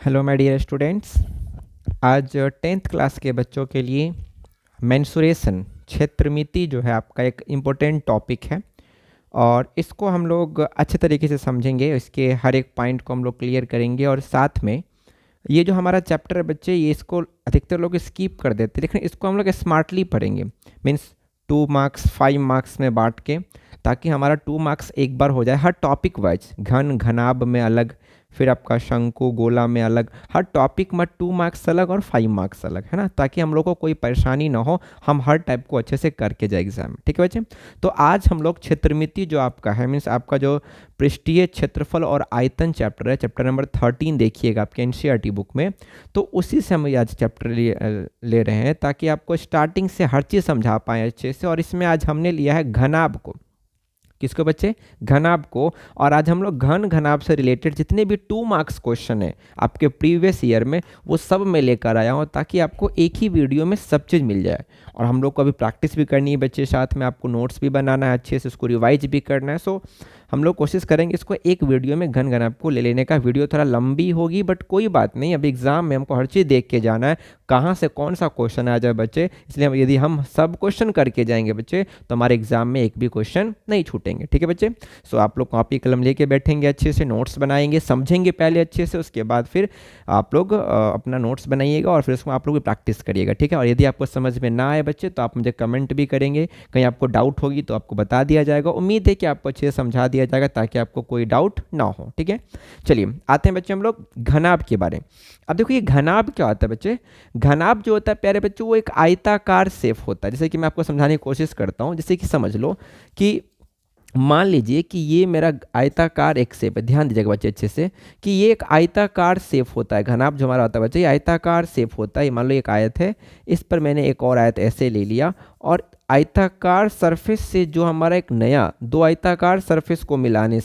Hello my dear students. आज 10th class के बच्चों के लिए मेंसुरेशन क्षेत्रमिति जो है आपका एक इम्पोर्टेंट टॉपिक है और इसको हम लोग अच्छे तरीके से समझेंगे। इसके हर एक पॉइंट को हम लोग क्लियर करेंगे और साथ में ये जो हमारा चैप्टर है बच्चे, ये इसको अधिकतर लोग स्किप कर देते हैं, लेकिन इसको हम लोग स्मार्टली पढ़ेंगे। मीन्स 2 मार्क्स 5 मार्क्स में बांट के, ताकि हमारा 2 मार्क्स एक बार हो जाए हर टॉपिक वाइज। घन घनाभ में अलग, फिर आपका शंकु गोला में अलग, हर टॉपिक में 2 मार्क्स अलग और 5 मार्क्स अलग, है ना, ताकि हम लोग को कोई परेशानी ना हो, हम हर टाइप को अच्छे से करके जाए एग्जाम में। ठीक है बच्चे। तो आज हम लोग क्षेत्रमिति जो आपका है, मीन्स आपका जो पृष्ठीय क्षेत्रफल और आयतन चैप्टर है, चैप्टर नंबर 13 देखिएगा आपके एनसीईआरटी बुक में। तो उसी से हम आज चैप्टर ले रहे हैं, ताकि आपको स्टार्टिंग से हर चीज़ समझा पाए अच्छे से। और इसमें आज हमने लिया है घनाभ को। किसको बच्चे? घनाभ को। और आज हम लोग घन घनाभ से रिलेटेड जितने भी 2 मार्क्स क्वेश्चन है आपके प्रीवियस ईयर में, वो सब मैं लेकर आया हूँ, ताकि आपको एक ही वीडियो में सब चीज़ मिल जाए। और हम लोग को अभी प्रैक्टिस भी करनी है बच्चे, साथ में आपको नोट्स भी बनाना है अच्छे से, उसको रिवाइज भी करना है। सो हम लोग कोशिश करेंगे इसको एक वीडियो में घन घनाभ को ले लेने का। वीडियो थोड़ा लंबी होगी, बट कोई बात नहीं, अभी एग्जाम में हमको हर चीज़ देख के जाना है, कहाँ से कौन सा क्वेश्चन आ जाए बच्चे। इसलिए यदि हम सब क्वेश्चन करके जाएंगे बच्चे, तो हमारे एग्जाम में एक भी क्वेश्चन नहीं छूटेंगे। ठीक है बच्चे। सो आप लोग कॉपी कलम लेके बैठेंगे, अच्छे से नोट्स बनाएंगे, समझेंगे पहले अच्छे से, उसके बाद फिर आप लोग अपना नोट्स बनाइएगा और फिर उसको आप लोग प्रैक्टिस करिएगा। ठीक है। और यदि आपको समझ में ना आए बच्चे, तो आप मुझे कमेंट भी करेंगे, कहीं आपको डाउट होगी तो आपको बता दिया जाएगा। उम्मीद है कि आपको अच्छे से समझा दिया जाएगा, ताकि आपको कोई डाउट ना हो। ठीक है। चलिए आते हैं बच्चे हम लोग घनाभ के बारे में। अब देखो ये घनाभ क्या होता है बच्चे। घनाभ जो होता है प्यारे बच्चों, वो एक आयताकार शेप होता है। जैसे कि मैं आपको समझाने की कोशिश करता हूँ। जैसे कि समझ लो कि मान लीजिए कि ये मेरा आयताकार एक शेप है। ध्यान दीजिएगा बच्चे अच्छे से, कि ये एक आयताकार शेप होता है। घनाभ जो हमारा होता है बच्चे, ये आयताकार शेप होता है। मान लो एक आयत है, इस पर मैंने एक और आयत ऐसे ले लिया, और आयताकार सरफेस से जो हमारा एक नया दो आयताकार सरफेस को मिलाने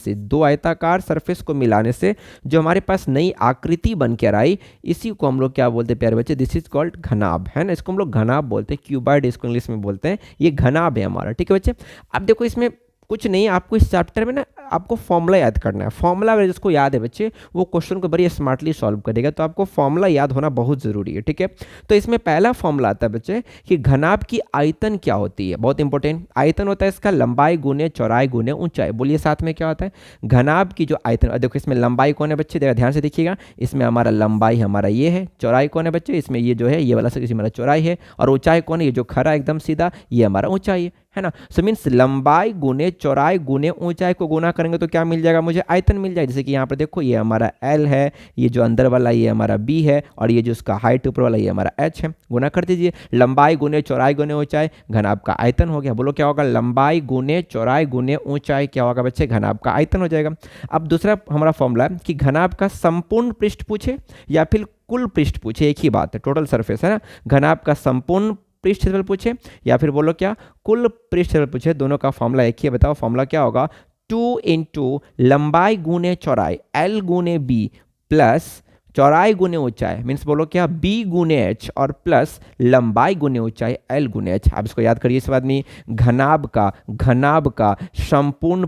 से जो हमारे पास नई आकृति बन कर आई, इसी को हम लोग क्या बोलते हैं प्यारे बच्चे? दिस इज कॉल्ड घनाभ, है ना। इसको हम लोग घनाभ बोलते हैं, क्यूबॉइड इसको इंग्लिश में बोलते हैं। ये घनाभ है हमारा। ठीक है बच्चे। अब देखो इसमें कुछ नहीं, आपको इस चैप्टर में ना आपको फॉर्मूला याद करना है। फॉर्मूला अगर जिसको याद है बच्चे, वो क्वेश्चन को बड़ी स्मार्टली सॉल्व करेगा। तो आपको फॉर्मूला याद होना बहुत ज़रूरी है। ठीक है। तो इसमें पहला फॉर्मूला आता है बच्चे कि घनाभ की आयतन क्या होती है। बहुत इंपॉर्टेंट। आयतन होता है इसका लंबाई गुने चौड़ाई गुने ऊंचाई। बोलिए साथ में क्या होता है? घनाभ की जो आयतन, देखो इसमें लंबाई कौन है बच्चे? देखा ध्यान से देखिएगा, इसमें हमारा लंबाई हमारा ये है। चौड़ाई कौन है बच्चे? इसमें ये जो है ये वाला हमारा चौड़ाई है। और ऊंचाई कौन है? ये जो खरा एकदम सीधा, ये हमारा ऊंचाई है ना। सो मीन्स लंबाई गुने चौड़ाई गुने ऊंचाई को गुना करेंगे तो क्या मिल जाएगा? मुझे आयतन मिल जाएगा। जैसे कि यहाँ पर देखो, ये हमारा L है, ये जो अंदर वाला ये हमारा B है, और ये जो उसका हाइट ऊपर वाला ये हमारा H है। गुना कर दीजिए, लंबाई गुने चौड़ाई गुने ऊंचाई, घनाभ का आयतन हो गया। बोलो क्या होगा? लंबाई गुने चौड़ाई गुने ऊंचाई क्या होगा बच्चे? घनाभ का आयतन हो जाएगा। अब दूसरा हमारा फॉर्मूला है कि घनाभ का संपूर्ण पृष्ठ पूछे या फिर कुल पृष्ठ पूछे, एक ही बात है, टोटल सरफेस है ना। घनाभ का संपूर्ण पृष्ठ क्षेत्रफल पूछे या फिर बोलो क्या कुल पृष्ठ क्षेत्रफल पूछे, दोनों का फॉर्मूला एक ही है। बताओ फॉर्मूला क्या होगा? 2 इंटू लंबाई गुने चौड़ाई L गुने B प्लस चौड़ाई गुने ऊंचाई, मीन्स बोलो क्या B गुने H, और प्लस लंबाई गुने ऊंचाई L गुने H। आप इसको याद करिए। इस बाद में घनाभ का संपूर्ण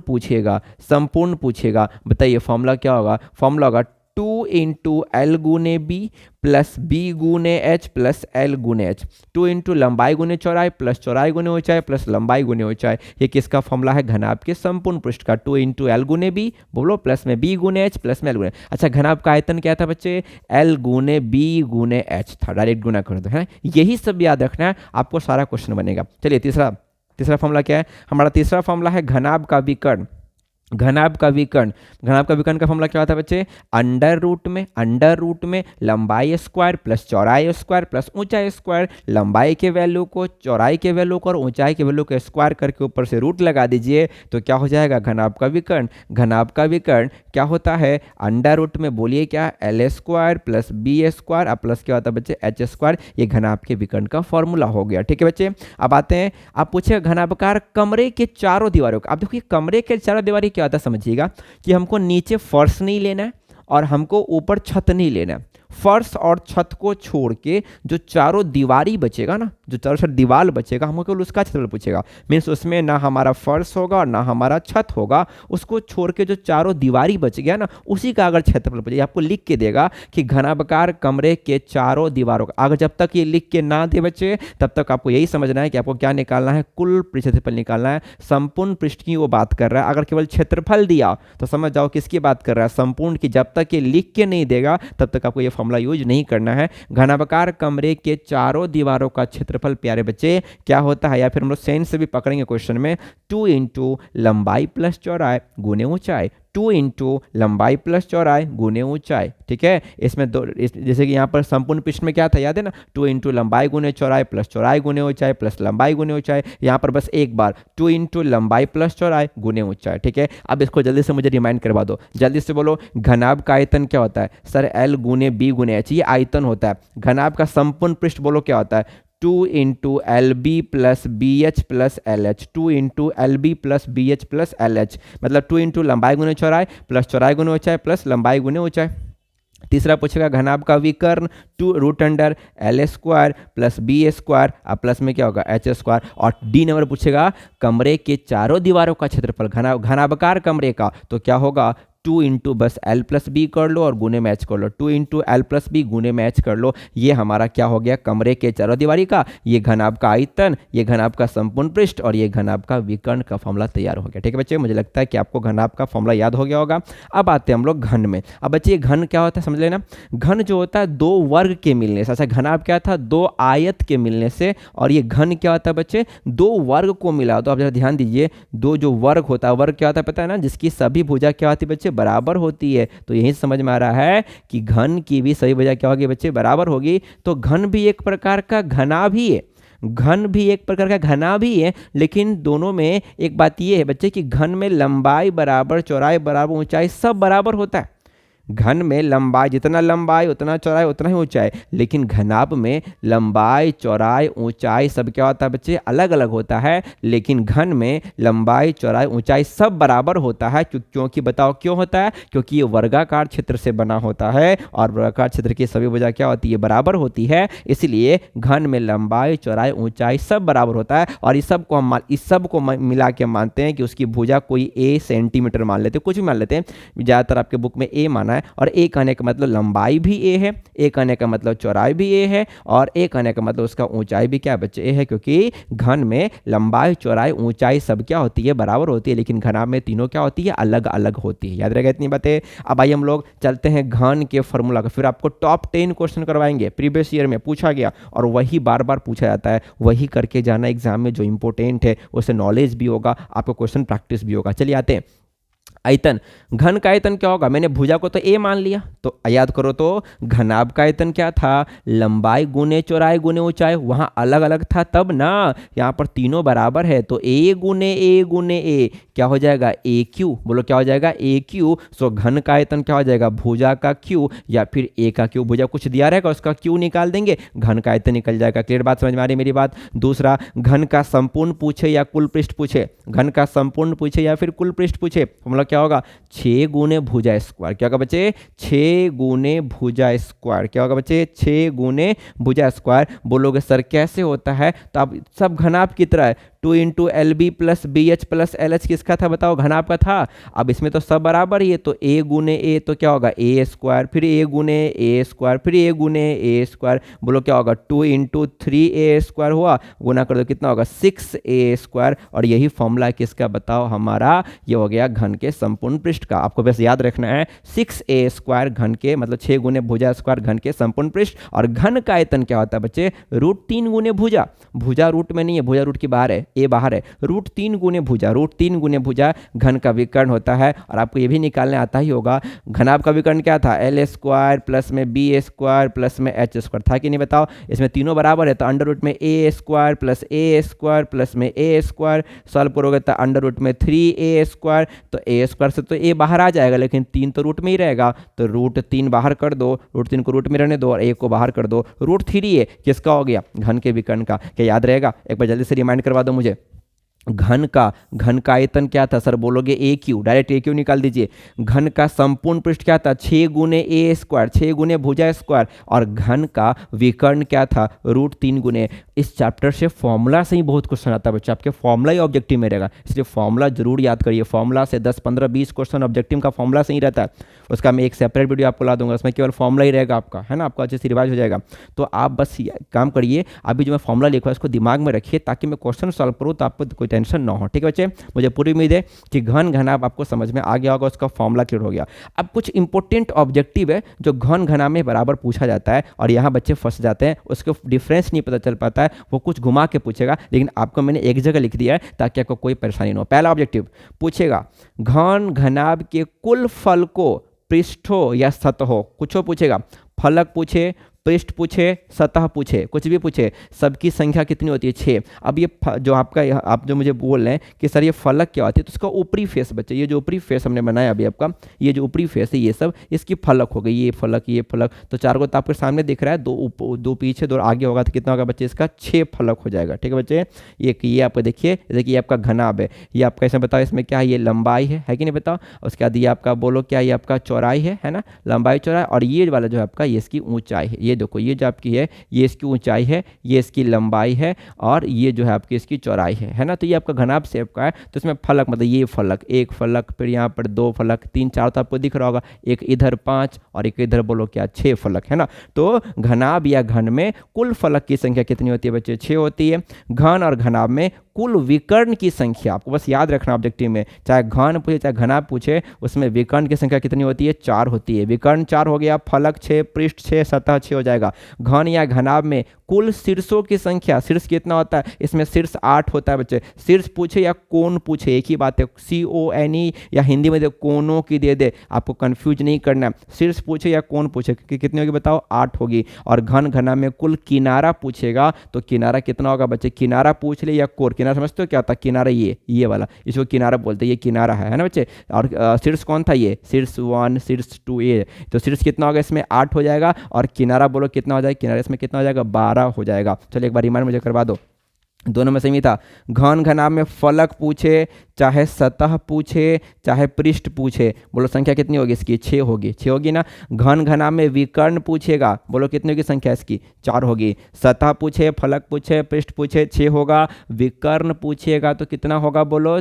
पूछेगा। बताइए फॉर्मूला क्या होगा? फॉर्मूला होगा 2 इंटू L गुने B प्लस B गुने H प्लस L गुने H। 2 इंटू लंबाई गुने चौड़ाई प्लस चौड़ाई गुने ऊंचाई प्लस लंबाई गुने ऊंचाई। ये किसका फॉर्मूला है? घनाभ के संपूर्ण पृष्ठ का। 2 इंटू L गुने B बोलो प्लस में B गुने H प्लस में L गुने। अच्छा, घनाभ का आयतन क्या था बच्चे? L गुने B गुने H था। डायरेक्ट गुना कर दो, है। यही सब याद रखना है, आपको सारा क्वेश्चन बनेगा। चलिए तीसरा फॉर्मूला क्या है हमारा? तीसरा फॉर्मूला है घनाभ का विकर्ण का फॉर्मूला क्या होता है बच्चे? अंडर रूट में लंबाई स्क्वायर प्लस चौड़ाई स्क्वायर प्लस ऊंचाई स्क्वायर। लंबाई के वैल्यू को, चौड़ाई के वैल्यू को और ऊंचाई के वैल्यू को स्क्वायर करके ऊपर से रूट लगा दीजिए, तो क्या हो जाएगा? घनाभ का विकर्ण। घनाभ का विकर्ण क्या होता है? अंडर रूट में बोलिए क्या? L square plus B square और प्लस क्या होता है बच्चे? H square. ये घनाभ के विकर्ण का फॉर्मूला हो गया। ठीक है बच्चे। अब आते हैं, आप पूछे घनाभकार कमरे के चारों दीवारों का। अब देखो ये कमरे के चारों दीवारें क्या होता है समझिएगा, कि हमको नीचे फर्श नहीं लेना है और हमको ऊपर छत नहीं लेना है। फर्श और छत को छोड़ के जो चारों दीवारी बचेगा ना, जो चारों साइड दीवार बचेगा, हमको केवल उसका क्षेत्रफल पूछेगा। मीन्स उसमें ना हमारा फर्श होगा और ना हमारा छत होगा, उसको छोड़ के जो चारों दीवारी बच गया ना, उसी का अगर क्षेत्रफल पूछेगा, आपको लिख के देगा कि घनाकार कमरे के चारों दीवारों का। अगर जब तक ये लिख के ना दे बच्चे, तब तक आपको यही समझना है कि आपको क्या निकालना है, कुल क्षेत्रफल निकालना है। संपूर्ण पृष्ठ की वो बात कर रहा है। अगर केवल क्षेत्रफल दिया तो समझ जाओ किसकी बात कर रहा है, संपूर्ण की। जब तक ये लिख के नहीं देगा तब तक आपको ये फॉर्मूला यूज नहीं करना है। घनाकार कमरे के चारों दीवारों का क्षेत्रफल प्यारे बच्चे क्या होता है, या फिर हम लोग सेंस से भी पकड़ेंगे क्वेश्चन में, 2 इंटू लंबाई प्लस चौड़ाई गुने ऊंचाई। 2 इंटू लंबाई प्लस चौड़ाई गुने ऊंचाई। ठीक है, इसमें दो जैसे कि यहाँ पर संपूर्ण पृष्ठ में क्या था, याद है ना, 2 इंटू लंबाई गुने चौड़ाई प्लस चौड़ाई गुने ऊंचाई प्लस लंबाई गुने ऊंचाई। यहाँ पर बस एक बार 2 इंटू लंबाई प्लस चौड़ाई गुने ऊंचाई। ठीक है, अब इसको जल्दी से मुझे रिमाइंड करवा दो, जल्दी से बोलो। घनाभ का आयतन क्या होता है सर, एल गुने बी गुने एच, ये आयतन होता है। घनाभ का संपूर्ण पृष्ठ बोलो क्या होता है, 2 into L B plus B H plus L H. 2 into L B plus B H plus L H, मतलब 2 इंटू लंबाई गुने चौड़ाई प्लस चौड़ाई गुने ऊंचाई प्लस लंबाई गुने ऊंचाई। तीसरा पूछेगा घनाभ का विकर्ण, 2 root under L square plus B square, अब प्लस में क्या होगा एच स्क्वायर। और डी नंबर पूछेगा कमरे के चारों दीवारों का क्षेत्रफल, घनाभकार कमरे का, तो क्या होगा 2 इंटू बस एल प्लस बी कर लो और गुने मैच कर लो, 2 इंटू एल प्लस बी गुने मैच कर लो। ये हमारा क्या हो गया, कमरे के चारों दीवारी का, ये घनाभ का आयतन, ये घनाभ का संपूर्ण पृष्ठ और ये घनाभ का विकर्ण का फॉर्मूला तैयार हो गया। ठीक है बच्चे, मुझे लगता है कि आपको घनाभ का फॉर्मूला याद हो गया होगा। अब आते हैं हम लोग घन में। अब बच्चे घन क्या होता है समझ लेना, घन जो होता है दो वर्ग के मिलने से। अच्छा, घनाभ क्या था, दो आयत के मिलने से, और ये घन क्या होता है बच्चे, दो वर्ग को मिला। तो आप जरा ध्यान दीजिए, दो जो वर्ग होता है, वर्ग क्या होता है पता है ना, जिसकी सभी भुजा क्या होती है बच्चे, बराबर होती है। तो यही समझ में आ रहा है कि घन की भी सभी भुजा क्या होगी बच्चे, बराबर होगी। तो घन भी एक प्रकार का घनाभ ही है, घन भी एक प्रकार का घनाभ ही है, लेकिन दोनों में एक बात यह है बच्चे कि घन में लंबाई बराबर, चौड़ाई बराबर, ऊंचाई सब बराबर होता है। घन में लंबाई, जितना लंबाई उतना चौड़ाई उतना ही ऊंचाई, लेकिन घनाभ में लंबाई चौड़ाई ऊंचाई सब क्या होता है बच्चे, अलग अलग होता है। लेकिन घन में लंबाई चौड़ाई ऊंचाई सब बराबर होता है। क्योंकि बताओ क्यों होता है, क्योंकि ये वर्गाकार क्षेत्र से बना होता है और वर्गाकार क्षेत्र की सभी भुजा क्या होती है, बराबर होती है। इसलिए घन में लंबाई चौड़ाई ऊंचाई सब बराबर होता है। और इस सब को मिला के मानते हैं कि उसकी भुजा कोई ए सेंटीमीटर मान लेते हैं, कुछ भी मान लेते हैं, ज़्यादातर आपके बुक में ए माना है। और ए कहने का मतलब लंबाई भी ए है, ए कहने का मतलब चौड़ाई भी ए है, और ए कहने का मतलब उसका ऊंचाई भी क्या बच्चे ए है। क्योंकि घन में लंबाई चौड़ाई ऊंचाई सब क्या होती है, बराबर होती है, लेकिन घनाभ में तीनों क्या होती है, अलग अलग होती है। याद रहेगा इतनी बातें। अब आइए हम लोग चलते हैं घन के फॉर्मूला का। फिर आपको टॉप 10 क्वेश्चन करवाएंगे, प्रीवियस ईयर में पूछा गया और वही बार बार पूछा जाता है, वही करके जाना एग्जाम में, जो इंपॉर्टेंट है उससे नॉलेज भी होगा, आपको क्वेश्चन प्रैक्टिस भी होगा। चलिए आते हैं आयतन। घन का आयतन क्या होगा, मैंने भुजा को तो ए मान लिया, तो याद करो तो घनाभ का आयतन क्या था, लंबाई गुने चौड़ाई गुने ऊंचाई, वहां अलग अलग था तब ना, यहाँ पर तीनों बराबर है। तो ए गुने ए क्या हो जाएगा, ए क्यू। बोलो क्या हो जाएगा, ए क्यू। सो घन का आयतन क्या हो जाएगा, भुजा का क्यू या फिर ए का क्यू। भुजा कुछ दिया रहेगा उसका क्यू निकाल देंगे, घन का आयतन निकल जाएगा। क्लियर बात, समझ में आ रही मेरी बात। दूसरा, घन का संपूर्ण पूछे या कुल पृष्ठ पूछे, घन का संपूर्ण पूछे या फिर कुल पृष्ठ पूछे, हम क्या होगा 6 गुने भुजा स्क्वायर। क्या होगा बच्चे, 6 गुने भुजा स्क्वायर। क्या होगा बच्चे, 6 गुने भुजा स्क्वायर। बोलोगे सर कैसे होता है, तो अब सब घनाभ की तरह है। 2 into L B plus B H plus L H किसका था बताओ, घनाभ का था। अब इसमें तो सब बराबर ही है, तो ए गुने ए तो क्या होगा ए स्क्वायर, फिर ए गुने ए स्क्वायर, फिर ए गुने ए स्क्वायर। बोलो क्या होगा 2 इंटू 3a स्क्वायर हुआ, गुना कर दो कितना होगा 6a स्क्वायर। और यही फॉर्मूला किसका बताओ, हमारा ये हो गया घन के संपूर्ण पृष्ठ का। आपको बस याद रखना है 6a स्क्वायर घन के मतलब 6 गुने भुजा स्क्वायर घन के संपूर्ण पृष्ठ। और घन का आयतन क्या होता है बच्चे, √3 गुने भुजा। भुजा रूट में नहीं है, भुजा रूट की बाहर है, ए बाहर है। √3 गुने भुजा, √3 गुने भुजा घन का विकर्ण होता है। और आपको ये भी निकालने आता ही होगा, घनाभ का विकर्ण क्या था, एल स्क्वायर प्लस में बी स्क्वायर प्लस में एच स्क्वायर था कि नहीं बताओ। इसमें तीनों बराबर है, तो अंडर रूट में ए स्क्वायर प्लस ए स्क्वायर प्लस में ए स्क्वायर, सॉल्व करोगे तो अंडर रूट में 3a स्क्वायर। तो ए स्क्वायर से तो ए बाहर आ जाएगा, लेकिन 3 तो रूट में ही रहेगा, तो √3 बाहर कर दो, √3 को रूट में रहने दो और ए को बाहर कर दो। √3a किसका हो गया, घन के विकर्ण का। क्या याद रहेगा, एक बार जल्दी से रिमाइंड करवा दो मुझे। घन का आयतन क्या था सर, बोलोगे ए क्यू, डायरेक्ट ए क्यू निकाल दीजिए। घन का संपूर्ण पृष्ठ क्या था, 6 गुने ए स्क्वायर, 6 गुने भुजा स्क्वायर। और घन का विकर्ण क्या था, √3 गुने। इस चैप्टर से फॉर्मूला से ही बहुत क्वेश्चन आता है बच्चे, आपके फॉर्मूला ही ऑब्जेक्टिव में रहेगा, इसलिए फॉर्मूला जरूर याद करिए। फॉर्मूला से 10 15 20 क्वेश्चन ऑब्जेक्टिव का फॉर्मूला से ही रहता है। उसका मैं एक सेपरेट वीडियो आपको ला दूंगा, उसमें केवल फॉर्मूला ही रहेगा आपका, है ना, आपको अच्छे से रिवाइज हो जाएगा। तो आप बस काम करिए, अभी जो मैं फॉर्मूला लिखा है उसको दिमाग में रखिए, ताकि मैं क्वेश्चन सॉल्व करूँ तो आपको कोई टेंशन ना हो। ठीक है बच्चे, मुझे पूरी उम्मीद है कि घन घनाभ आपको समझ में आ गया होगा, उसका फॉर्मूला क्लियर हो गया। अब कुछ इंपॉर्टेंट ऑब्जेक्टिव है जो घन घना में बराबर पूछा जाता है, और यहाँ बच्चे फंस जाते हैं, उसको डिफरेंस नहीं पता चल पाता है, वो कुछ घुमा के पूछेगा, लेकिन आपको मैंने एक जगह लिख दिया है ताकि आपको कोई परेशानी ना हो। पहला ऑब्जेक्टिव पूछेगा, घन घनाभ के कुल फल को पृष्ठों या सतहों, कुछ पूछेगा, फलक पूछे, पृष्ठ पूछे, सतह पूछे, कुछ भी पूछे, सबकी संख्या कितनी होती है, 6। अब ये जो आपका आप जो मुझे बोल रहे हैं कि सर ये फलक क्या होती है, तो उसका ऊपरी फेस बच्चे, ये जो ऊपरी फेस हमने बनाया अभी आपका, ये जो ऊपरी फेस है ये सब इसकी फलक हो गई, ये फलक ये फलक। तो 4 को तो आपके सामने दिख रहा है, दो पीछे 2 आगे होगा, तो कितना होगा बच्चे, इसका 6 फलक हो जाएगा। ठीक है बच्चे, ये आपको देखिए, देखिए ये आपका घनाभ है, ये आपका इसमें बताओ इसमें क्या है, ये लंबाई है कि नहीं बताओ। उसके बाद ये आपका बोलो क्या, ये आपका चौड़ाई है ना, लंबाई चौड़ाई। और ये वाला जो है आपका, ये इसकी ऊंचाई है। ये देखो, ये जो आपकी है, ये इसकी ऊंचाई है, ये इसकी लंबाई है, और ये जो है आपकी इसकी चौड़ाई है ना। तो ये आपका घनाभ शेप का है। तो इसमें फलक मतलब ये फलक, एक फलक, फिर यहाँ पर 2 फलक, 3 4 तो आपको दिख रहा होगा, एक इधर 5 और एक इधर बोलो क्या, 6 फलक, है ना। तो घनाभ या घन में कुल फलक की संख्या कितनी होती है बच्चे, 6 होती है। घन और घनाभ में कुल विकर्ण की संख्या आपको बस याद रखना ऑब्जेक्टिव में, चाहे घन पूछे चाहे घनाभ पूछे, उसमें विकर्ण की संख्या कितनी होती है, 4 होती है। विकर्ण 4 हो गया, फलक 6, पृष्ठ 6, सतह 6 हो जाएगा। घन या घनाभ में कुल शीर्षों की संख्या, शीर्ष कितना होता है, इसमें शीर्ष 8 होता है बच्चे। शीर्ष पूछे या कोण पूछे, एक ही बात है, CONE, या हिंदी में कोनों की दे दे, आपको कंफ्यूज नहीं करना है। शीर्ष पूछे या कोण पूछे कि कितनी होगी बताओ, 8 होगी। और घन घनाभ में कुल किनारा पूछेगा, तो किनारा कितना होगा बच्चे, किनारा पूछ ले या कोण, किनारा समझते हो क्या होता है, किनारा ये वाला, इसको किनारा बोलते हैं, ये किनारा है ना बच्चे। और शीर्ष कौन था, ये शीर्ष 1, शीर्ष 2, ये तो शीर्ष कितना होगा, इसमें 8 हो जाएगा। और किनारा बोलो कितना हो जाएगा, किनारा इसमें कितना हो जाएगा, 12 हो जाएगा। चलो एक बार रिमाइंड मुझे करवा दो, दोनों में सेम ही था। घन घनाभ में फलक पूछे, चाहे सतह पूछे, चाहे पृष्ठ पूछे, बोलो संख्या कितनी होगी इसकी, 6 होगी, 6 होगी ना। घन घनाभ में विकर्ण पूछेगा, बोलो कितनी होगी संख्या इसकी, 4 होगी। सतह पूछे, फलक पूछे, पृष्ठ पूछे, 6 होगा। विकर्ण पूछेगा तो कितना होगा, बोलो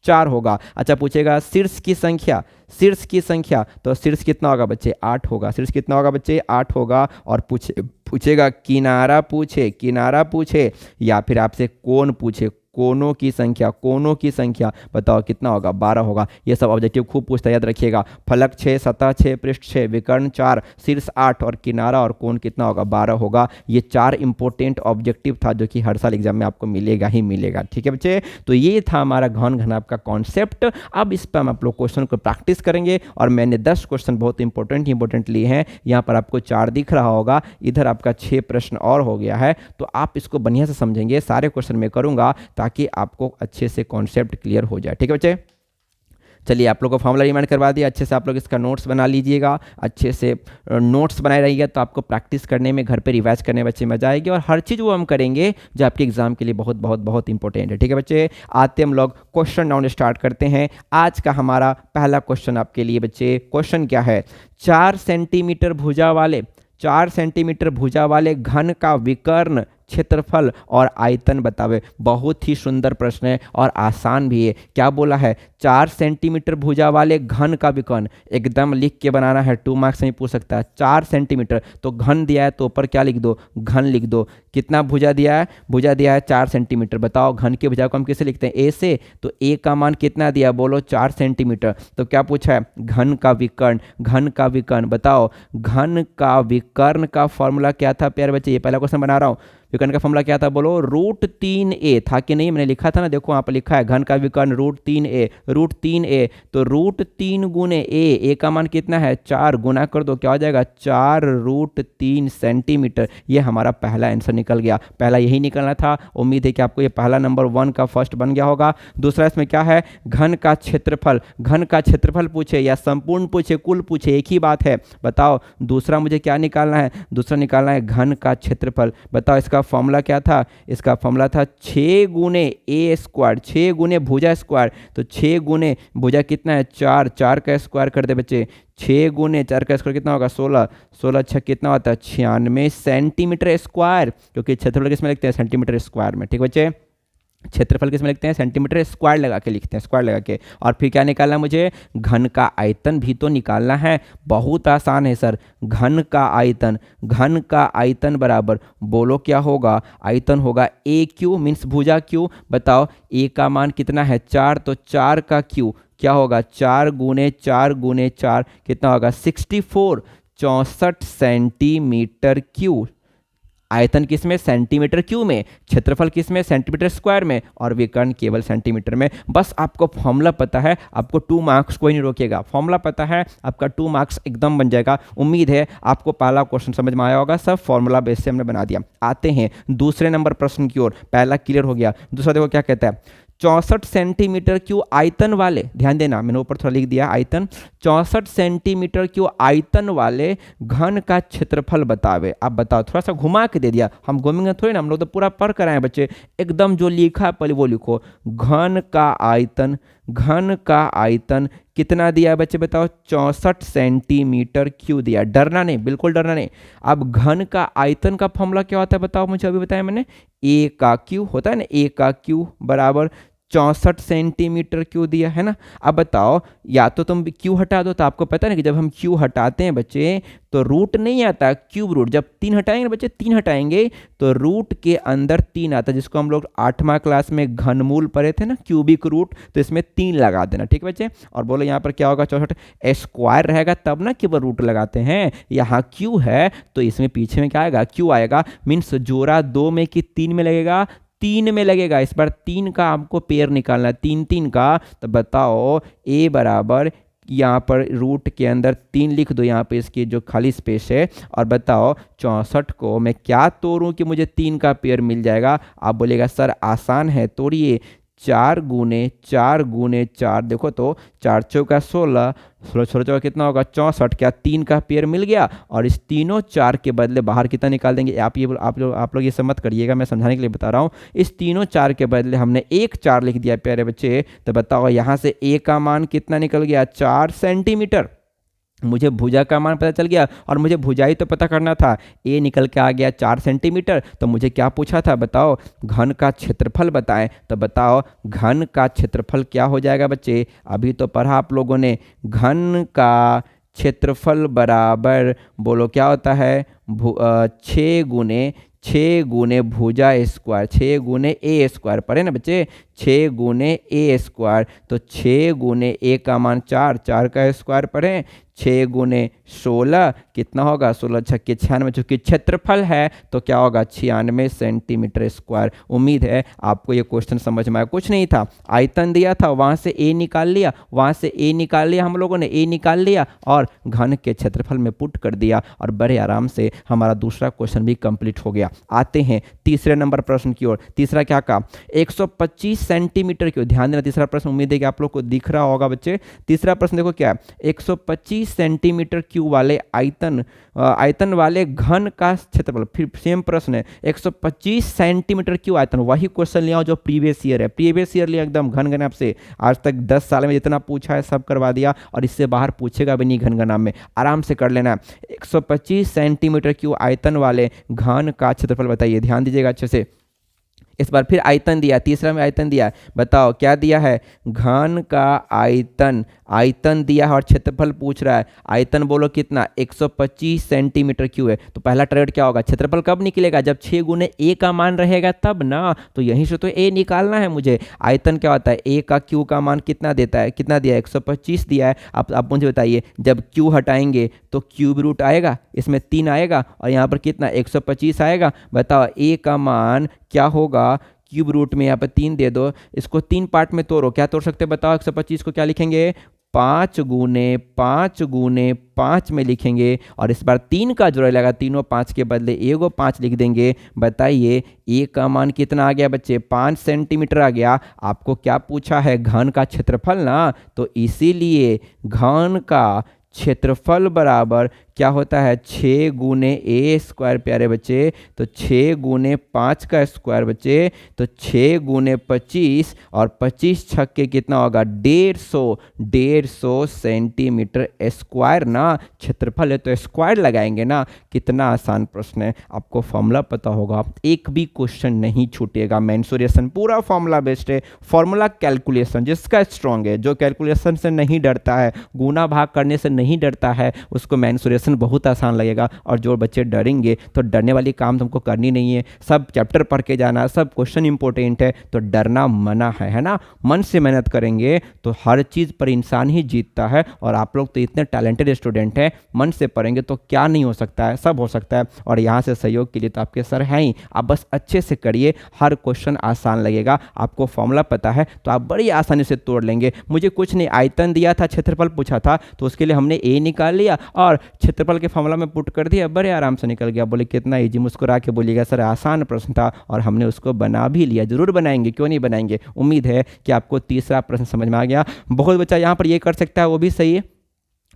4 होगा। अच्छा पूछेगा शीर्ष की संख्या, शीर्ष की संख्या, तो शीर्ष कितना होगा बच्चे, 8 होगा। शीर्ष कितना होगा बच्चे, 8 होगा। और पूछेगा किनारा पूछे, किनारा पूछे, या फिर आपसे कोण पूछे, कोनों की संख्या, कोनों की संख्या बताओ कितना होगा, 12 होगा। ये सब ऑब्जेक्टिव खूब पूछता है, याद रखिएगा। फलक 6, सतह 6, पृष्ठ 6, विकर्ण 4, शीर्ष 8, और किनारा और कोण कितना होगा, 12 होगा। ये 4 इंपॉर्टेंट ऑब्जेक्टिव था जो कि हर साल एग्जाम में आपको मिलेगा ही मिलेगा। ठीक है बच्चे, तो ये था हमारा घन घनाभ का कॉन्सेप्ट। अब इस पर हम आप लोग क्वेश्चन को प्रैक्टिस करेंगे, और मैंने 10 क्वेश्चन बहुत इंपॉर्टेंट लिए हैं। यहाँ पर आपको 4 दिख रहा होगा, इधर आपका 6 प्रश्न और हो गया है। तो आप इसको बढ़िया से समझेंगे, सारे क्वेश्चन मैं करूँगा ताकि आपको अच्छे से कॉन्सेप्ट क्लियर हो जाए। ठीक है बच्चे, चलिए आप लोग को फॉर्मूला रिमाइंड करवा दिया, अच्छे से आप लोग इसका नोट्स बना लीजिएगा, अच्छे से नोट्स बनाए रहिएगा, तो आपको प्रैक्टिस करने में, घर पे रिवाइज करने में बच्चे मजा आएगी। और हर चीज़ वो हम करेंगे जो आपके एग्जाम के लिए बहुत बहुत बहुत इंपॉर्टेंट है। ठीक है बच्चे, आते हम लोग क्वेश्चन राउंड स्टार्ट करते हैं। आज का हमारा पहला क्वेश्चन आपके लिए बच्चे, क्वेश्चन क्या है, 4 सेंटीमीटर भुजा वाले, 4 सेंटीमीटर भुजा वाले घन का विकर्ण क्षेत्रफल और आयतन बतावे। बहुत ही सुंदर प्रश्न है और आसान भी है। क्या बोला है, 4 सेंटीमीटर भुजा वाले घन का विकर्ण, एकदम लिख के बनाना है, 2 मार्क्स नहीं पूछ सकता है। 4 सेंटीमीटर, तो घन दिया है तो ऊपर क्या लिख दो, घन लिख दो। कितना भुजा दिया है, भुजा दिया है 4 सेंटीमीटर। बताओ घन के भुजा को हम कैसे लिखते हैं, ए से, तो ए का मान कितना दिया, बोलो 4 सेंटीमीटर। तो क्या पूछा है, घन का विकर्ण, घन का विकर्ण बताओ। घन का विकर्ण का फॉर्मूला क्या था प्यारे बच्चे, ये पहला क्वेश्चन बना रहा हूँ। विकर्ण का फॉर्मूला क्या था, बोलो √3a था कि नहीं, मैंने लिखा था ना, देखो यहाँ पर लिखा है घन का विकर्ण √3a, √3a, तो √3 गुने a का मान कितना है, 4, गुना कर दो क्या हो जाएगा, 4√3 सेंटीमीटर। ये हमारा पहला आंसर निकल गया, पहला यही निकलना था। उम्मीद है कि आपको ये पहला नंबर 1 का फर्स्ट बन गया होगा। दूसरा इसमें क्या है, घन का क्षेत्रफल, घन का क्षेत्रफल पूछे या संपूर्ण पूछे, कुल पूछे, एक ही बात है। बताओ दूसरा मुझे क्या निकालना है, दूसरा निकालना है घन का क्षेत्रफल। बताओ इसका फॉर्मूला क्या था, इसका फॉर्मूला था 6 गुने ए स्क्वायर, 6 गुने भुजा स्क्वायर। तो 6 गुने भुजा कितना है 4, 4 का स्क्वायर कर दे बच्चे, 6 गुने 4 का स्क्वायर कितना होगा 16, 16 छः कितना होता है 96 सेंटीमीटर स्क्वायर, क्योंकि क्षेत्रफल किसमें लिखते हैं सेंटीमीटर स्क्वायर में। ठीक बच्चे, क्षेत्रफल किसमें लिखते हैं सेंटीमीटर स्क्वायर लगा के लिखते हैं, स्क्वायर लगा के। और फिर क्या निकालना मुझे, घन का आयतन भी तो निकालना है। बहुत आसान है सर, घन का आयतन, घन का आयतन बराबर बोलो क्या होगा, आयतन होगा ए क्यू मीन्स भुजा क्यू। बताओ ए का मान कितना है 4, तो 4 का क्यू क्या होगा 4 गुने 4 गुने 4 कितना होगा 64, 64 सेंटीमीटर क्यू। आयतन किसमें सेंटीमीटर क्यू में, क्षेत्रफल किसमें सेंटीमीटर स्क्वायर में, और विकर्ण केवल सेंटीमीटर में। बस आपको फॉर्मूला पता है, आपको 2 मार्क्स कोई नहीं रोकेगा। फॉर्मूला पता है आपका 2 मार्क्स एकदम बन जाएगा। उम्मीद है आपको पहला क्वेश्चन समझ में आया होगा, सब फॉर्मूला बेस से हमने बना दिया। आते हैं दूसरे नंबर प्रश्न की ओर। पहला क्लियर हो गया, दूसरा देखो क्या कहता है, 64 सेंटीमीटर क्यू आयतन वाले, ध्यान देना मैंने ऊपर थोड़ा लिख दिया आयतन, 64 सेंटीमीटर क्यू आयतन वाले घन का क्षेत्रफल बतावे। आप बताओ, थोड़ा सा घुमा के दे दिया, हम घूमेंगे थोड़ी ना, हम लोग तो पूरा पढ़ कर आए हैं बच्चे। एकदम जो लिखा है पहले वो लिखो, घन का आयतन, घन का आयतन कितना दिया बच्चे बताओ 64 सेंटीमीटर क्यू दिया। डरना नहीं, बिल्कुल डरना नहीं। अब घन का आयतन का फॉर्मूला क्या होता है बताओ मुझे, अभी बताया मैंने, ए का क्यू होता है ना, ए का क्यू बराबर 64 सेंटीमीटर क्यू दिया है ना। अब बताओ, या तो तुम क्यू हटा दो, तो आपको पता है ना कि जब हम क्यू हटाते हैं बच्चे तो रूट नहीं आता, क्यूब रूट। जब 3 हटाएंगे बच्चे, 3 हटाएंगे तो रूट के अंदर 3 आता है, जिसको हम लोग 8वां क्लास में घनमूल पढ़े थे ना, क्यूबिक रूट। तो इसमें 3 लगा देना, ठीक है बच्चे। और बोलो यहाँ पर क्या होगा 64 स्क्वायर रहेगा तब ना केवल रूट लगाते हैं। यहाँ क्यू है तो इसमें पीछे में क्या आएगा क्यू आएगा, मीन्स जोड़ा 2 में कि 3 में लगेगा, 3 में लगेगा। इस बार 3 का आपको पेयर निकालना है, 3 3 का। तो बताओ ए बराबर यहाँ पर रूट के अंदर 3 लिख दो, यहाँ पे इसकी जो खाली स्पेस है। और बताओ 64 को मैं क्या तोड़ूं कि मुझे 3 का पेयर मिल जाएगा। आप बोलेगा सर आसान है, तोड़िए, 4 गुने 4 गुने 4, देखो तो 4 चौका 16, 16 चौका कितना होगा 64, क्या 3 का पेयर मिल गया। और इस तीनों 4 के बदले बाहर कितना निकाल देंगे, आप लोग ये सब मत करिएगा, मैं समझाने के लिए बता रहा हूँ। इस तीनों 4 के बदले हमने 1 4 लिख दिया प्यारे बच्चे। तो बताओ यहाँ से ए का मान कितना निकल गया 4 सेंटीमीटर। मुझे भुजा का मान पता चल गया और मुझे भुजाई तो पता करना था, ए निकल के आ गया 4 सेंटीमीटर। तो मुझे क्या पूछा था बताओ, घन का क्षेत्रफल बताएं। तो बताओ घन का क्षेत्रफल क्या हो जाएगा बच्चे, अभी तो पढ़ा आप लोगों ने। घन का क्षेत्रफल बराबर बोलो क्या होता है 6 गुने भुजा स्क्वायर, 6 गुने ए स्क्वायर, पढ़े ना बच्चे, 6 गुने ए स्क्वायर। तो 6 गुने ए का मान 4, 4 का स्क्वायर पढ़े, 6 गुने 16 कितना होगा 16 छक्के 96, चूंकि क्षेत्रफल है तो क्या होगा 96 सेंटीमीटर स्क्वायर। उम्मीद है आपको ये क्वेश्चन समझ में आया। कुछ नहीं था, आयतन दिया था, वहाँ से ए निकाल लिया, वहाँ से ए निकाल लिया, हम लोगों ने ए निकाल लिया और घन के क्षेत्रफल में पुट कर दिया, और बड़े आराम से हमारा दूसरा क्वेश्चन भी कंप्लीट हो गया। आते हैं तीसरे नंबर प्रश्न की ओर। तीसरा क्या कहा 125 सेंटीमीटर की ओर। ध्यान देना, तीसरा प्रश्न उम्मीद है कि आप लोग को दिख रहा होगा बच्चे। तीसरा प्रश्न देखो क्या है, 125 सेंटीमीटर क्यूब वाले आयतन वाले घन का क्षेत्रफल। फिर सेम प्रश्न है, 125 सेंटीमीटर क्यूब आयतन, वही क्वेश्चन ले आओ जो प्रीवियस ईयर है। प्रीवियस ईयर लिया एकदम घन गणना से, आज तक 10 साल में जितना पूछा है सब करवा दिया, और इससे बाहर पूछेगा भी नहीं घन गणना में, आराम से कर लेना। 125 सेंटीमीटर क्यूब आयतन वाले घन का क्षेत्रफल बताइए, ध्यान दीजिएगा अच्छे से। इस बार फिर आयतन दिया, तीसरा में आयतन दिया, बताओ क्या दिया है घन का आयतन, आयतन दिया है और क्षेत्रफल पूछ रहा है। आयतन बोलो कितना 125 सेंटीमीटर क्यूब है। तो पहला टारगेट क्या होगा, क्षेत्रफल कब निकलेगा, जब 6 गुने ए का मान रहेगा तब ना। तो यहीं से तो ए निकालना है मुझे। आयतन क्या होता है, ए का क्यू का मान कितना देता है, कितना दिया है 125 दिया है। आप मुझे बताइए, जब क्यू हटाएंगे तो क्यूब रूट आएगा, इसमें 3 आएगा और यहाँ पर कितना 125 आएगा। बताओ ए का मान क्या होगा, क्यूब रूट में यहाँ पर 3 दे दो, इसको 3 पार्ट में तोड़ो, क्या तोड़ सकते हैं बताओ। 125 को क्या लिखेंगे 5 गुने 5 गुने 5 में लिखेंगे, और इस बार 3 का जोड़ा लगा, तीनों 5 के बदले एगो 5 लिख देंगे। बताइए ए का मान कितना आ गया बच्चे 5 सेंटीमीटर आ गया। आपको क्या पूछा है घन का क्षेत्रफल ना, तो इसीलिए घन का क्षेत्रफल बराबर क्या होता है 6 गुने ए स्क्वायर प्यारे बच्चे, तो 6 गुने 5 का स्क्वायर बच्चे, तो 6 गुने 25 और 25 छक्के कितना होगा 150 सेंटीमीटर स्क्वायर ना क्षेत्रफल है, तो स्क्वायर लगाएंगे ना। कितना आसान प्रश्न है, आपको फॉर्मूला पता होगा, एक भी क्वेश्चन नहीं छूटेगा। मेंसुरेशन पूरा फॉर्मूला बेस्ड है, फॉर्मूला कैलकुलेशन जिसका स्ट्रांग है, जो कैलकुलेशन से नहीं डरता है, गुना भाग करने से नहीं डरता है, उसको मेंसुरेशन बहुत आसान लगेगा। और जो बच्चे डरेंगे तो डरने वाली काम तुमको करनी नहीं है, सब चैप्टर पढ़ के जाना, सब क्वेश्चन इंपॉर्टेंट है, तो डरना मना है ना। मन से मेहनत करेंगे तो हर चीज़ पर इंसान ही जीतता है। और आप लोग तो इतने टैलेंटेड स्टूडेंट हैं, मन से पढ़ेंगे तो क्या नहीं हो सकता है, सब हो सकता है। और यहाँ से सहयोग के लिए तो आपके सर हैं ही, आप बस अच्छे से करिए, हर क्वेश्चन आसान लगेगा। आपको फॉर्मूला पता है तो आप बड़ी आसानी से तोड़ लेंगे। मुझे कुछ नहीं, आयतन दिया था, क्षेत्रफल पूछा था, तो उसके लिए हमने ए निकाल लिया और क्षेत्रफल के फॉर्मूला में पुट कर दिया, बड़े आराम से निकल गया। बोले कितना ईजी, मुस्कुरा के बोलिएगा सर आसान प्रश्न था, और हमने उसको बना भी लिया। जरूर बनाएंगे, क्यों नहीं बनाएंगे। उम्मीद है कि आपको तीसरा प्रश्न समझ में आ गया। बहुत बच्चा यहाँ पर ये कर सकता है, वो भी सही है।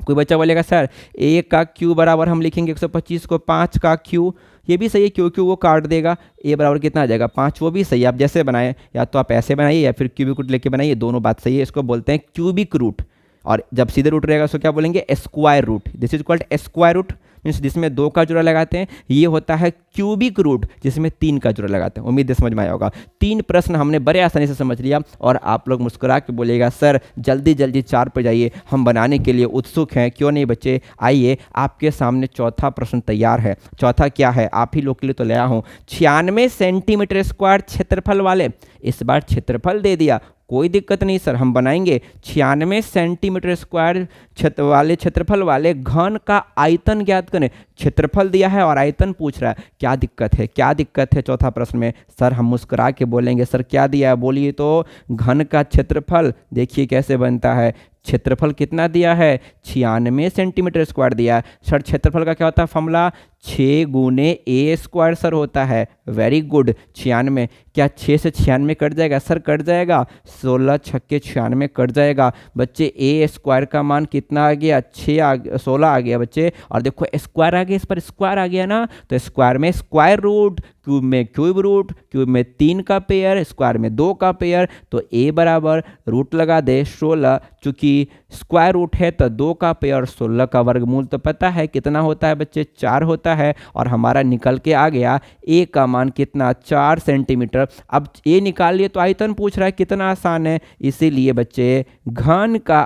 कोई बच्चा बोलेगा सर ए का क्यू बराबर हम लिखेंगे 125 को 5 का क्यू, ये भी सही है, क्यों क्यों वो काट देगा, ए बराबर कितना आ जाएगा 5, वो भी सही है। आप जैसे बनाएं, या तो आप ऐसे बनाइए या फिर क्यूबिक रूट लेके बनाइए, दोनों बात सही है। इसको बोलते हैं क्यूबिक रूट, और जब सीधे रूट रहेगा उसको क्या बोलेंगे square root. This is called square root, means जिसमें 2 का जोड़ा लगाते हैं। ये होता है क्यूबिक रूट जिसमें 3 का जोड़ा लगाते हैं। उम्मीद है समझ में आया होगा। 3 प्रश्न हमने बड़े आसानी से समझ लिया, और आप लोग मुस्कुरा के बोलिएगा सर जल्दी जल्दी 4 पर जाइए, हम बनाने के लिए उत्सुक हैं। क्यों नहीं बच्चे, आइए आपके सामने चौथा प्रश्न तैयार है। चौथा क्या है, आप ही लोग के लिए तो लाया हूँ। 96 सेंटीमीटर स्क्वायर क्षेत्रफल वाले, इस बार क्षेत्रफल दे दिया, कोई दिक्कत नहीं सर, हम बनाएंगे। 96 सेंटीमीटर स्क्वायर क्षेत्रफल वाले घन का आयतन ज्ञात करें। क्षेत्रफल दिया है और आयतन पूछ रहा है, क्या दिक्कत है, क्या दिक्कत है चौथा प्रश्न में। सर हम मुस्कुरा के बोलेंगे सर क्या दिया है, बोलिए तो। घन का क्षेत्रफल देखिए कैसे बनता है। क्षेत्रफल कितना दिया है 96 सेंटीमीटर स्क्वायर दिया है। सर क्षेत्रफल का क्या होता है फॉर्मूला, 6 गुने ए स्क्वायर सर होता है। वेरी गुड, 96, क्या 6 से 96 कट जाएगा सर, कट जाएगा। 16 छक्के 96 कट जाएगा बच्चे। ए स्क्वायर का मान कितना आ गया 16 आ गया बच्चे। और देखो स्क्वायर आ गया, इस पर स्क्वायर आ गया ना, तो स्क्वायर में स्क्वायर रूट, क्यूब में क्यूब रूट, क्यूब में 3 का पेयर, स्क्वायर में 2 का पेयर, तो ए बराबर रूट लगा दे 16, चूंकि स्क्वायर रूट है तो 2 का पेयर, 16 का वर्गमूल तो पता है कितना होता है बच्चे 4 होता है। और हमारा निकल के आ गया ए का मान कितना 4 सेंटीमीटर। अब ए निकाल लिए तो आयतन पूछ रहा है, कितना आसान है। इसीलिए बच्चे घन का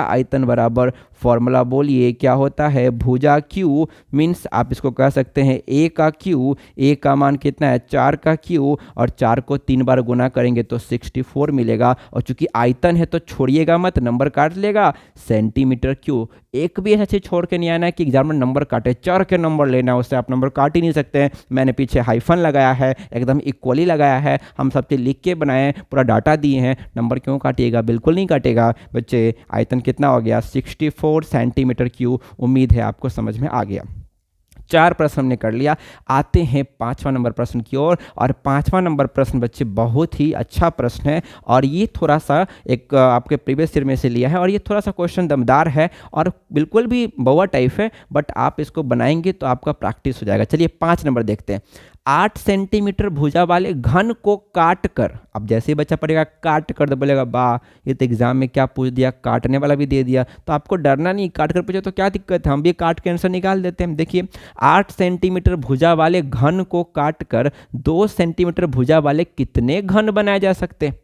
आयतन बराबर फॉर्मूला बोलिए क्या होता है, भुजा क्यू, मीन्स आप इसको कह सकते हैं ए का क्यू। ए का मान कितना है 4 का क्यू, और 4 को 3 बार गुना करेंगे तो 64 मिलेगा। और चूंकि आयतन है तो छोड़िएगा मत, नंबर काट लेगा सेंटीमीटर क्यू। एक भी ऐसा चीज छोड़ के नहीं आना है कि एग्जाम में नंबर काटे, 4 के नंबर लेना है, उससे आप नंबर काट ही नहीं सकते हैं। मैंने पीछे हाइफन लगाया है, एकदम इक्वली लगाया है, हम सब चीज लिख के बनाए, पूरा डाटा दिए हैं, नंबर क्यों काटिएगा, बिल्कुल नहीं काटेगा बच्चे। आयतन कितना हो गया 64 सेंटीमीटर क्यू। उम्मीद है आपको समझ में आ गया। 4 प्रश्न हमने कर लिया। आते हैं 5वां नंबर प्रश्न की ओर। और 5वां नंबर प्रश्न बच्चे बहुत ही अच्छा प्रश्न है, और ये थोड़ा सा एक आपके प्रीवियस ईयर में से लिया है, और ये थोड़ा सा क्वेश्चन दमदार है और बिल्कुल भी बउआ टाइप है, बट आप इसको बनाएंगे तो आपका प्रैक्टिस हो जाएगा। चलिए 5 नंबर देखते हैं। 8 सेंटीमीटर भुजा वाले घन को काट कर, अब जैसे ही बच्चा पढ़ेगा काट कर तो बोलेगा वाह, ये तो एग्जाम में क्या पूछ दिया, काटने वाला भी दे दिया। तो आपको डरना नहीं, काट कर पूछे तो क्या दिक्कत है, हम भी काट के आंसर निकाल देते हैं। देखिए 8 सेंटीमीटर भुजा वाले घन को काट कर 2 सेंटीमीटर भुजा वाले कितने घन बनाए जा सकते हैं।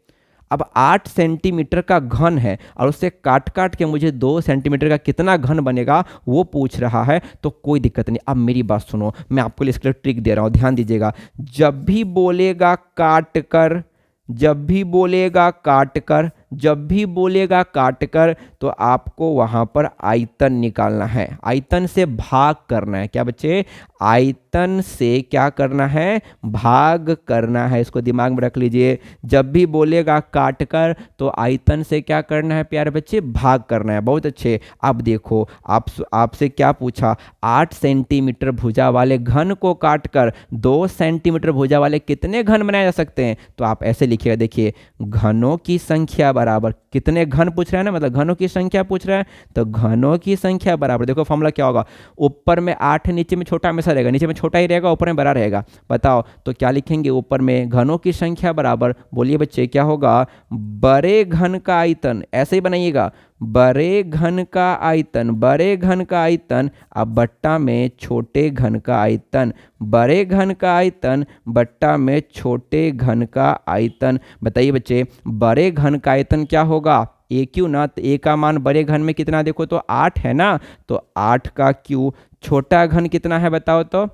अब 8 सेंटीमीटर का घन है और उससे काट काट के मुझे 2 सेंटीमीटर का कितना घन बनेगा वो पूछ रहा है, तो कोई दिक्कत नहीं। अब मेरी बात सुनो, मैं आपको इसके लिए ट्रिक दे रहा हूँ, ध्यान दीजिएगा। जब भी बोलेगा काट कर, जब भी बोलेगा काट कर, जब भी बोलेगा काट कर, तो आपको वहां पर आयतन निकालना है, आयतन से भाग करना है। क्या बच्चे, आयतन से क्या करना है, भाग करना है। इसको दिमाग में रख लीजिए। जब भी बोलेगा काट कर तो आयतन से क्या करना है प्यारे बच्चे, भाग करना है। बहुत अच्छे। अब देखो आपसे क्या पूछा, 8 सेंटीमीटर भुजा वाले घन को काट कर 2 सेंटीमीटर भुजा वाले कितने घन बनाए जा सकते हैं। तो आप ऐसे लिखिएगा, देखिए घनों की संख्या बराबर कितने घन पूछ रहा है ना, मतलब घनों की संख्या पूछ रहा है, तो घनों की संख्या बराबर, देखो फॉर्मूला क्या होगा, ऊपर में 8 नीचे में छोटा हमेशा रहेगा, नीचे में छोटा ही रहेगा ऊपर में बड़ा रहेगा। बताओ तो क्या लिखेंगे, ऊपर में घनों की संख्या बराबर, बोलिए बच्चे क्या होगा, बड़े घन का आयतन, ऐसे ही बनाइएगा, बड़े घन का आयतन, बड़े घन का आयतन अब बट्टा में छोटे घन का आयतन, बड़े घन का आयतन बट्टा में छोटे घन का आयतन। बताइए बच्चे बड़े घन का आयतन क्या होगा, ए क्यू ना, तो ए का मान बड़े घन में कितना, देखो तो 8 है ना, तो 8 का क्यू, छोटा घन कितना है बताओ तो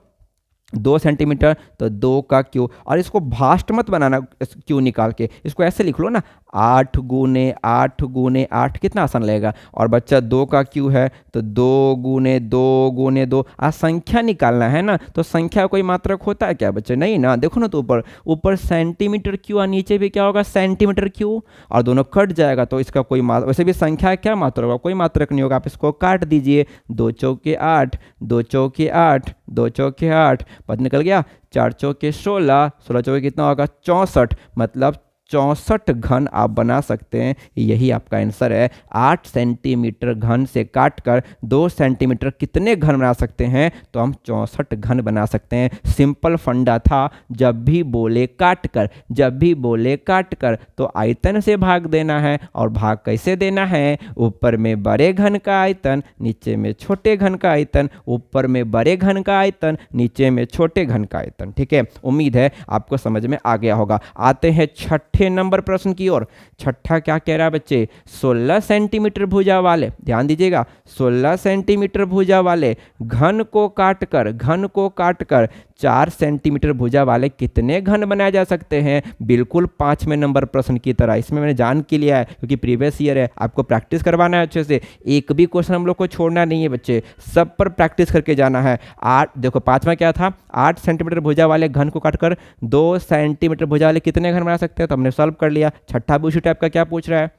2 सेंटीमीटर, तो 2 का क्यू, और इसको भास्ट मत बनाना क्यू निकाल के, इसको ऐसे लिख लो ना, 8 गुने 8 गुने 8, कितना आसान लगेगा। और बच्चा 2 का क्यू है तो 2 गुने 2 गुने 2, आज संख्या निकालना है ना, तो संख्या कोई मात्रक होता है क्या बच्चे, नहीं ना, देखो ना तो ऊपर ऊपर सेंटीमीटर क्यू और नीचे भी क्या होगा सेंटीमीटर क्यू, और दोनों कट जाएगा तो इसका कोई वैसे भी संख्या क्या मात्रक होगा, कोई मात्रक नहीं होगा, आप इसको काट दीजिए, 2 चौके 8, 2 चौके 8, 2 चौके 8, पद निकल गया, 4 चौके 16, 16 चौके कितना होगा 64, मतलब 64 घन आप बना सकते हैं, यही आपका आंसर है। 8 सेंटीमीटर घन से काटकर 2 सेंटीमीटर कितने घन बना सकते हैं, तो हम 64 घन बना सकते हैं। सिंपल फंडा था, जब भी बोले काट कर, जब भी बोले काट कर तो आयतन से भाग देना है, और भाग कैसे देना है, ऊपर में बड़े घन का आयतन, नीचे में छोटे घन का आयतन, ऊपर में बड़े घन का आयतन, नीचे में छोटे घन का आयतन। ठीक है, उम्मीद है आपको समझ में आ गया होगा। आते हैं छठे नंबर प्रश्न की ओर। छठा क्या कह रहा है बच्चे, 16 सेंटीमीटर भुजा वाले, ध्यान दीजिएगा, 16 सेंटीमीटर भुजा वाले घन को काटकर, घन को काटकर 4 सेंटीमीटर भुजा वाले कितने घन बनाए जा सकते हैं। बिल्कुल 5वें नंबर प्रश्न की तरह, इसमें मैंने जान के लिया है क्योंकि प्रीवियस ईयर है, आपको प्रैक्टिस करवाना है अच्छे से, एक भी क्वेश्चन हम लोग को छोड़ना नहीं है बच्चे, सब पर प्रैक्टिस करके जाना है। 8 देखो 5वां क्या था, 8 सेंटीमीटर भुजा वाले घन को काटकर 2 सेंटीमीटर भुजा वाले कितने घन बना सकते हैं, तो हमने सॉल्व कर लिया। छठा भी उसी टाइप का क्या पूछ रहा है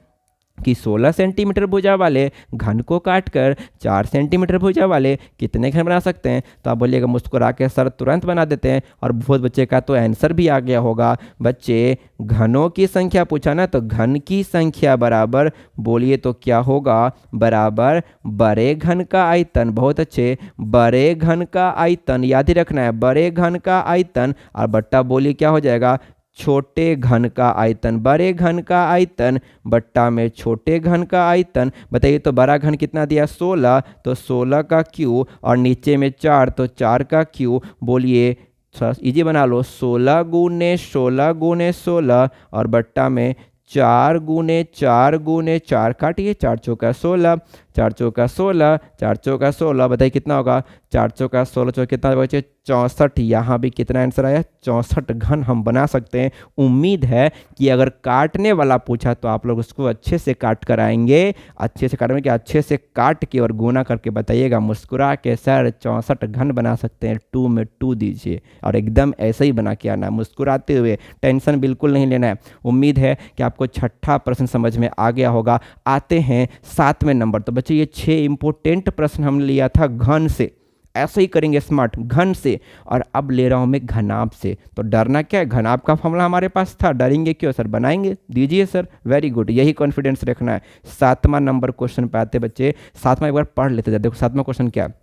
कि 16 सेंटीमीटर भुजा वाले घन को काटकर 4 सेंटीमीटर भुजा वाले कितने घन बना सकते हैं, तो आप बोलिएगा मुस्कुरा के सर तुरंत बना देते हैं, और बहुत बच्चे का तो आंसर भी आ गया होगा। बच्चे घनों की संख्या पूछा ना, तो घन की संख्या बराबर, बोलिए तो क्या होगा, बराबर बड़े घन का आयतन, बहुत अच्छे, बड़े घन का आयतन याद ही रखना है, बड़े घन का आयतन, और बट्टा बोलिए क्या हो जाएगा, छोटे घन का आयतन, बड़े घन का आयतन बट्टा में छोटे घन का आयतन। बताइए तो बड़ा घन कितना दिया 16, तो 16 का क्यू, और नीचे में 4 तो 4 का क्यू, बोलिए इजी बना लो, 16 गुने 16 गुने 16, और बट्टा में 4 गुने 4 गुने 4, काटिए, 4 चौका 16, 4 चौका 16, 4 चौका 16, बताइए कितना होगा, 4 चौका 16 चौका कितना बचे 64। यहाँ भी कितना आंसर आया 64 घन हम बना सकते हैं। उम्मीद है कि अगर काटने वाला पूछा तो आप लोग उसको अच्छे से काट कर आएंगे, अच्छे से काटेंगे, अच्छे से काट के और गुना करके बताइएगा, मुस्कुरा के सर 64 घन बना सकते हैं, 2 में 2 दीजिए, और एकदम ऐसे ही बना के आना, मुस्कुराते हुए, टेंशन बिल्कुल नहीं लेना है। उम्मीद है कि आपको छठा प्रश्न समझ में आ गया होगा। आते हैं 7वें नंबर। तो बच्चे ये 6 इंपॉर्टेंट प्रश्न हमने लिया था घन से, ऐसे ही करेंगे स्मार्ट, घन से, और अब ले रहा हूं मैं घनाभ से। तो डरना क्या है, घनाभ का फॉर्मूला हमारे पास था, डरेंगे क्यों सर, बनाएंगे, दीजिए सर, वेरी गुड, यही कॉन्फिडेंस रखना है। 7वां नंबर क्वेश्चन पे आते बच्चे, 7वां एक बार पढ़ लेते हैं। देखो 7वां क्वेश्चन क्या है,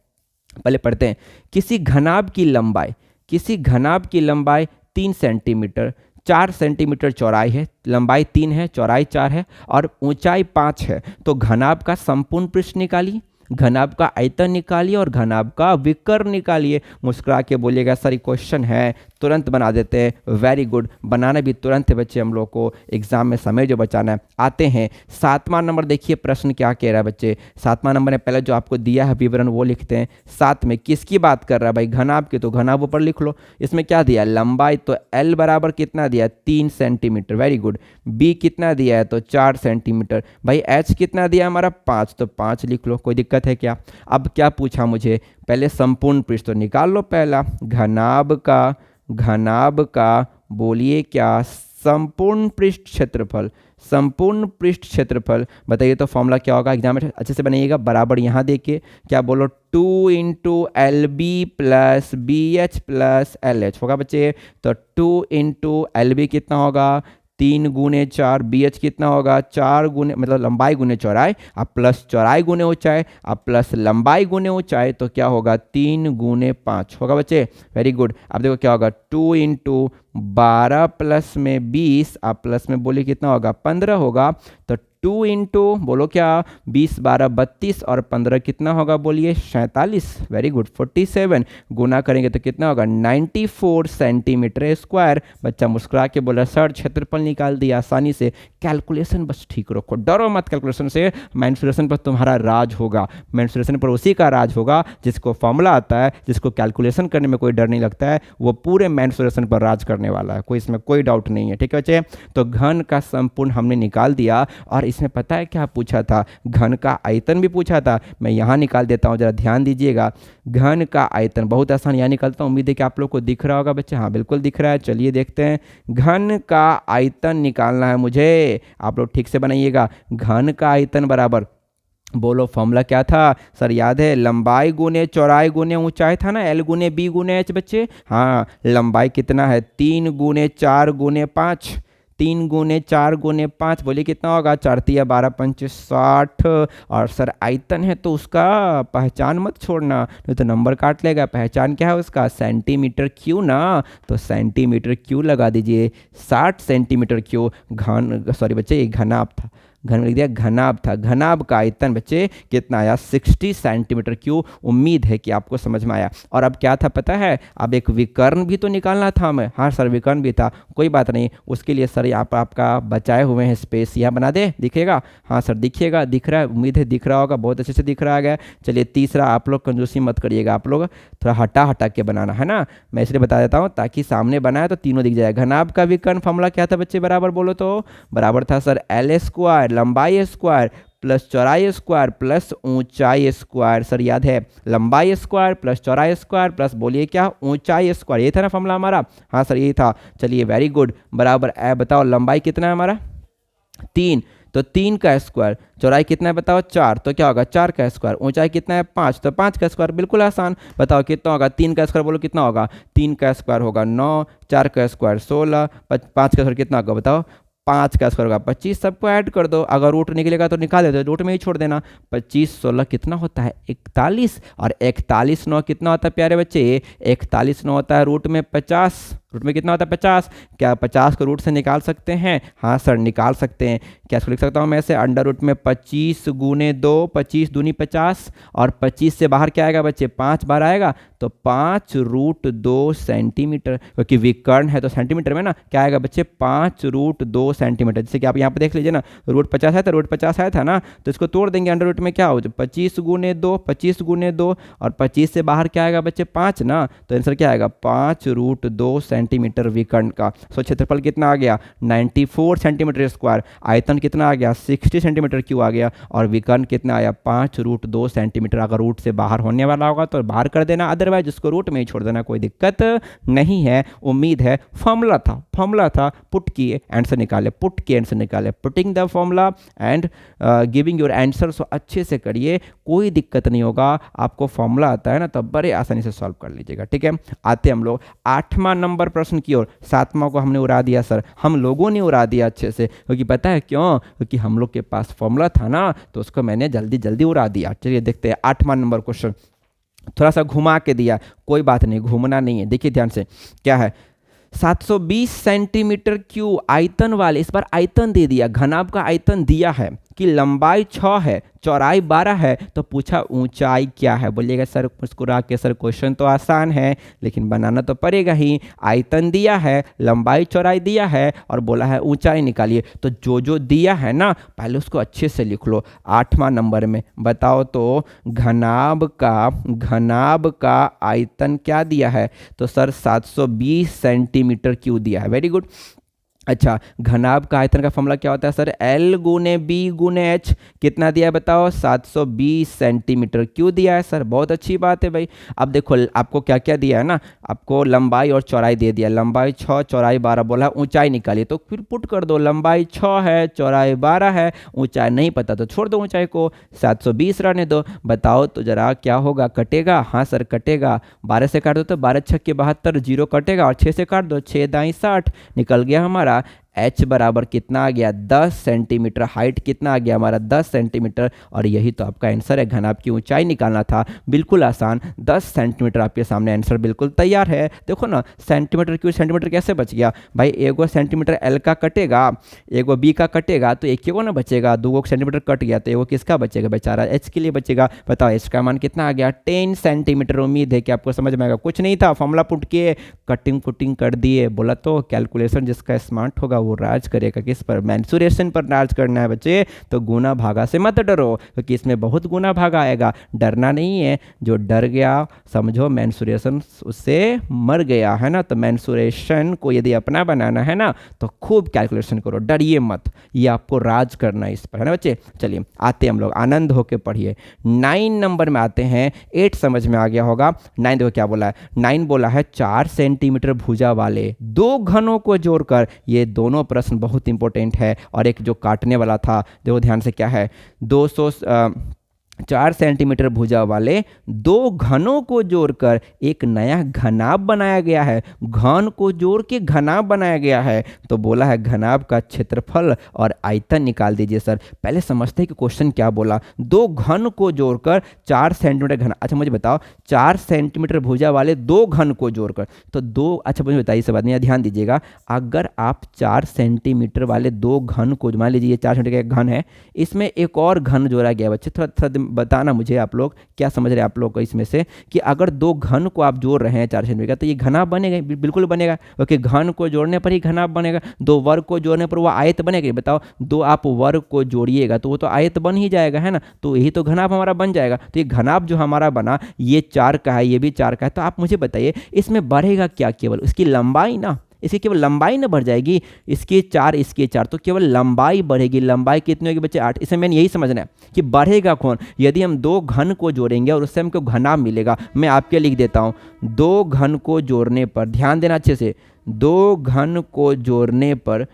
पहले पढ़ते हैं। किसी घनाभ की लंबाई, किसी घनाभ की लंबाई 3 सेंटीमीटर, 4 सेंटीमीटर चौड़ाई है, लंबाई 3 है, चौड़ाई 4 है, और ऊंचाई 5 है, तो घनाभ का संपूर्ण पृष्ठ निकालिए, घनाभ का आयतन निकालिए, और घनाभ का विकर्ण निकालिए। मुस्कुरा के बोलिएगा सर क्वेश्चन है, तुरंत बना देते हैं, वेरी गुड, बनाना भी तुरंत है बच्चे, हम लोग को एग्जाम में समय जो बचाना है। आते हैं 7वां नंबर, देखिए प्रश्न क्या कह रहा है बच्चे। 7वां नंबर ने पहले जो आपको दिया है विवरण वो लिखते हैं। 7 में किसकी बात कर रहा है भाई, घनाभ की, तो घनाभ ऊपर लिख लो। इसमें क्या दिया, लंबाई, तो L बराबर कितना दिया 3 सेंटीमीटर, वेरी गुड। B कितना दिया है, तो 4 सेंटीमीटर। भाई H कितना दिया हमारा 5, तो 5 लिख लो, कोई दिक्कत है क्या। अब क्या पूछा मुझे, पहले संपूर्ण पृष्ठ तो निकाल लो, पहला घनाभ का, घनाभ का बोलिए क्या, संपूर्ण पृष्ठ क्षेत्रफल, संपूर्ण पृष्ठ क्षेत्रफल। बताइए तो फॉर्मूला क्या होगा, एग्जाम में अच्छे से बनाइएगा, बराबर यहाँ देखिए क्या बोलो, 2 into LB plus BH plus LH होगा बच्चे। तो 2 इंटू LB कितना होगा 3 गुने 4 BH कितना होगा, 4 गुने मतलब लंबाई गुने चौड़ाई, अब प्लस चौड़ाई गुने ऊंचाई, अब प्लस लंबाई गुने ऊंचाई, तो क्या होगा 3 गुने 5 होगा बच्चे। Very good. अब देखो क्या होगा 2 इंटू 12 प्लस में 20, अब प्लस में बोलिए कितना होगा 15 होगा। तो 2 इंटू बोलो क्या 20 12 32 और 15 कितना होगा बोलिए 47। Very good. 47 गुना करेंगे तो कितना होगा 94 सेंटीमीटर स्क्वायर। बच्चा मुस्कुरा के बोला सर क्षेत्रफल निकाल दिया आसानी से। कैलकुलेशन बस ठीक रखो, डरो मत कैलकुलेशन से। मेंसुरेशन पर तुम्हारा राज होगा, मेंसुरेशन पर उसी का राज होगा जिसको फॉर्मूला आता है, जिसको कैलकुलेशन करने में कोई डर नहीं लगता है, वो पूरे मेंसुरेशन पर राज करने वाला है, कोई इसमें कोई डाउट नहीं है। ठीक है बच्चे, तो घन का संपूर्ण हमने निकाल दिया। और इसमें पता है क्या पूछा था, घन का आयतन भी पूछा था। मैं यहाँ निकाल देता हूँ, जरा ध्यान दीजिएगा। घन का आयतन बहुत आसान, यहाँ निकालता हूँ, उम्मीद है कि आप लोग को दिख रहा होगा बच्चे। हाँ बिल्कुल दिख रहा है। चलिए देखते हैं, घन का आयतन निकालना है मुझे, आप लोग ठीक से बनाइएगा। घन का आयतन बराबर, बोलो फॉर्मूला क्या था सर, याद है, लंबाई गुने चौड़ाई गुने ऊंचाई था ना, एल गुने बी गुने एच बच्चे। हाँ लंबाई कितना है 3 गुने 4 गुने 5, 3 गुने 4 गुने 5 बोलिए कितना होगा, 4 तिया 12 पंच 60। और सर आयतन है तो उसका पहचान मत छोड़ना, नहीं तो नंबर काट लेगा। पहचान क्या है उसका, सेंटीमीटर क्यू ना, तो सेंटीमीटर क्यू लगा दीजिए। 60 सेंटीमीटर क्यू घन, सॉरी बच्चे ये घनाभ था, घन में लिख दिया घनाभ था। घनाभ का आयतन बच्चे कितना आया 60 सेंटीमीटर क्यूब। उम्मीद है कि आपको समझ में आया। और अब क्या था पता है, अब एक विकर्ण भी तो निकालना था हमें। हाँ सर विकर्ण भी था, कोई बात नहीं, उसके लिए सर यहाँ पर आपका बचाए हुए हैं स्पेस, यहाँ बना दे, दिखेगा। हाँ सर दिखिएगा, दिख रहा है, उम्मीद है दिख रहा होगा, बहुत अच्छे से दिख रहा है। चलिए तीसरा, आप लोग कंजूसी मत करिएगा, आप लोग थोड़ा हटा हटा के बनाना है ना, मैं इसलिए बता देता हूँ ताकि सामने बनाए तो तीनों दिख जाए। घनाभ का विकर्ण फॉर्मूला क्या था बच्चे, बराबर बोलो तो, बराबर था सर एल स्क्वायर लंबाई स्क्वायर प्लस चौड़ाई स्क्वायर प्लस ऊंचाई स्क्वायर। सर याद है, लंबाई स्क्वायर प्लस चौड़ाई स्क्वायर प्लस बोलिए क्या ऊंचाई स्क्वायर, ये था ना फॉर्मूला हमारा। हाँ सर यही था। चलिए वेरी गुड, बराबर बताओ लंबाई कितना है हमारा 3, तो 3 का स्क्वायर, चौड़ाई कितना है बताओ 4, तो क्या होगा 4 का स्क्वायर, ऊंचाई कितना है 5, तो 5 का स्क्वायर। बिल्कुल आसान, बताओ कितना होगा, 3 का स्क्वायर बोलो कितना होगा, 3 का स्क्वायर होगा 9, 4 का स्क्वायर 16, 5 का स्क्वायर कितना होगा बताओ 5 का स्क्वायर होगा 25। सबको ऐड कर दो, अगर रूट निकलेगा तो निकाल देते, रूट में ही छोड़ देना। 25 16 कितना होता है 41, और 41 9 कितना होता है प्यारे बच्चे, 41 9 होता है रूट में 50, रूट में कितना होता है 50। क्या 50 को रूट से निकाल सकते हैं, हाँ सर निकाल सकते हैं। क्या इसको लिख सकता हूँ मैं ऐसे, अंडर रूट में 25 गुने 2, 25 दूनी 50, और 25 से बाहर क्या आएगा बच्चे 5 बार आएगा, तो 5 रूट 2 सेंटीमीटर, क्योंकि विकर्ण है तो सेंटीमीटर में ना, क्या आएगा बच्चे 5 रूट 2 सेंटीमीटर। जैसे कि आप यहाँ पे देख लीजिए ना, रूट 50 है तो रूट 50 आया था ना, तो इसको तोड़ देंगे, अंडर रूट में क्या हो 25 गुने 2, 25 गुने 2, और 25 से बाहर क्या आएगा बच्चे 5 ना, तो आंसर क्या आएगा 5 रूट 2 सेंटीमीटर विकर्ण का। सो क्षेत्रफल कितना आ गया 94 सेंटीमीटर स्क्वायर, आयतन कितना आ गया 60 सेंटीमीटर क्यूब आ गया, और विकर्ण कितना आया 5 रूट 2 सेंटीमीटर। अगर रूट से बाहर होने वाला होगा तो बाहर कर देना, अदरवाइज उसको रूट में ही छोड़ देना, कोई दिक्कत नहीं है। उम्मीद है फॉर्मूला था, पुट किए आंसर निकाले, पुट के आंसर निकाले, putting the formula and giving your answer. So अच्छे से करिए, कोई दिक्कत नहीं होगा। आपको फॉर्मूला आता है ना तो बड़े आसानी से सॉल्व कर लीजिएगा। ठीक है, आते हम लोग 8वां नंबर प्रश्न की ओर। 7वां को हमने उड़ा दिया सर, हम लोगों ने उड़ा दिया अच्छे से, क्योंकि पता है क्यों, क्योंकि हम लोग के पास फॉर्मूला था ना, तो उसको मैंने जल्दी जल्दी उड़ा दिया। चलिए देखते हैं 8वां नंबर क्वेश्चन, थोड़ा सा घुमा के दिया, कोई बात नहीं, घूमना नहीं है। देखिए ध्यान से क्या है, 720 सेंटीमीटर क्यूब आयतन वाले, इस बार आयतन दे दिया, घनाभ का आयतन दिया है कि लंबाई 6 है चौड़ाई 12 है, तो पूछा ऊंचाई क्या है। बोलिएगा सर मुस्कुरा के सर क्वेश्चन तो आसान है लेकिन बनाना तो पड़ेगा ही। आयतन दिया है, लंबाई चौड़ाई दिया है, और बोला है ऊंचाई निकालिए। तो जो जो दिया है ना पहले उसको अच्छे से लिख लो। 8वां नंबर में बताओ तो घनाभ का आयतन क्या दिया है, तो सर 720 सेंटीमीटर क्यूब दिया है। Very good. अच्छा, घनाभ का आयतन का फॉर्मूला क्या होता है सर, L गुने B गुने H, कितना दिया है बताओ 720 सेंटीमीटर क्यों दिया है सर, बहुत अच्छी बात है भाई। अब देखो आपको क्या क्या दिया है ना, आपको लंबाई और चौड़ाई दे दिया, लंबाई 6 चौड़ाई 12, बोला ऊंचाई निकालिए, तो फिर पुट कर दो, लंबाई 6 है चौड़ाई 12 है, ऊंचाई नहीं पता तो छोड़ दो ऊंचाई को, 720 रहने दो। बताओ तो जरा क्या होगा, कटेगा, हाँ सर कटेगा, 12 से काट दो तो 12 छक्के 72, जीरो कटेगा, और 6 से काट दो 6 दाई 60, निकल गया हमारा h बराबर कितना आ गया 10 सेंटीमीटर, हाइट कितना आ गया हमारा 10 सेंटीमीटर, और यही तो आपका आंसर है। घनाभ की ऊंचाई निकालना था, बिल्कुल आसान, 10 सेंटीमीटर आपके सामने आंसर बिल्कुल तैयार है। देखो ना सेंटीमीटर क्यों, सेंटीमीटर कैसे बच गया भाई, एगो सेंटीमीटर एल का कटेगा, एगो बी का कटेगा, तो एक एगो ना बचेगा, दो सेंटीमीटर कट गया तो एगो किसका बचेगा बेचारा, एच के लिए बचेगा। बताओ एच का मान कितना आ गया 10 सेंटीमीटर। उम्मीद है कि आपको समझ में आएगा, कुछ नहीं था, फॉर्मूला पुट किए, कटिंग कुटिंग कर दिए, बोला तो कैलकुलेशन जिसका स्मार्ट होगा वो राज करेगा। किस पर, मेंसुरेशन पर राज करना है बच्चे, तो गुना भागा से मत डरो, क्योंकि इसमें बहुत गुना भागा आएगा, डरना नहीं है। जो डर गया समझो मेंसुरेशन उससे मर गया है ना। तो मेंसुरेशन को यदि अपना बनाना है ना तो खूब कैलकुलेशन करो, डरिए मत, ये आपको राज करना है इस पर, है ना बच्चे। चलिए आते हम लोग, आनंद होके पढ़िए। 9 नंबर में आते हैं, 8 समझ में आ गया होगा। 9 देखो क्या बोला है, 9 बोला है 4 सेंटीमीटर भुजा वाले दो घनों को जोड़कर, ये दोनों प्रश्न बहुत इंपॉर्टेंट है। और एक जो काटने वाला था देखो ध्यान से क्या है, 4 सेंटीमीटर भुजा वाले दो घनों को जोड़कर एक नया घनाभ बनाया गया है। घन को जोड़ के घनाभ बनाया गया है, तो बोला है घनाभ का क्षेत्रफल और आयतन निकाल दीजिए। सर पहले समझते हैं कि क्वेश्चन क्या बोला, दो घन को जोड़कर 4 सेंटीमीटर घना, अच्छा मुझे बताओ 4 सेंटीमीटर भुजा वाले दो घन को जोड़कर, तो दो, अच्छा मुझे बताइए सब आदमी ध्यान दीजिएगा, अगर आप 4 सेंटीमीटर वाले दो घन को, मान लीजिए 4 सेंटीमीटर का एक घन है, इसमें एक और घन जोड़ा गया बच्चे, थोड़ा बताना मुझे आप लोग क्या समझ रहे हैं आप लोग को इसमें से, कि अगर दो घन को आप जोड़ रहे हैं 4 सेंटीमीटर का, तो ये घनाभ बनेगा, बिल्कुल बनेगा, क्योंकि घन को जोड़ने पर ही घनाभ बनेगा। दो वर्ग को जोड़ने पर वो आयत बनेगा। बताओ दो आप वर्ग को जोड़िएगा तो वो तो आयत बन ही जाएगा, है ना, तो यही तो घनाभ हमारा बन जाएगा। तो ये घनाभ जो हमारा बना, ये 4 का है, ये भी 4 का है, तो आप मुझे बताइए इसमें बढ़ेगा क्या, केवल इसकी लंबाई ना, इसकी केवल लंबाई न बढ़ जाएगी, इसके 4 इसके 4, तो केवल लंबाई बढ़ेगी। लंबाई कितनी होगी बच्चे 8। इसे मैंने यही समझना है कि बढ़ेगा कौन, यदि हम दो घन को जोड़ेंगे और उससे हमको घनाभ मिलेगा। मैं आपके लिख देता हूँ, दो घन को जोड़ने पर, ध्यान देना अच्छे से, दो घन को जोड़ने पर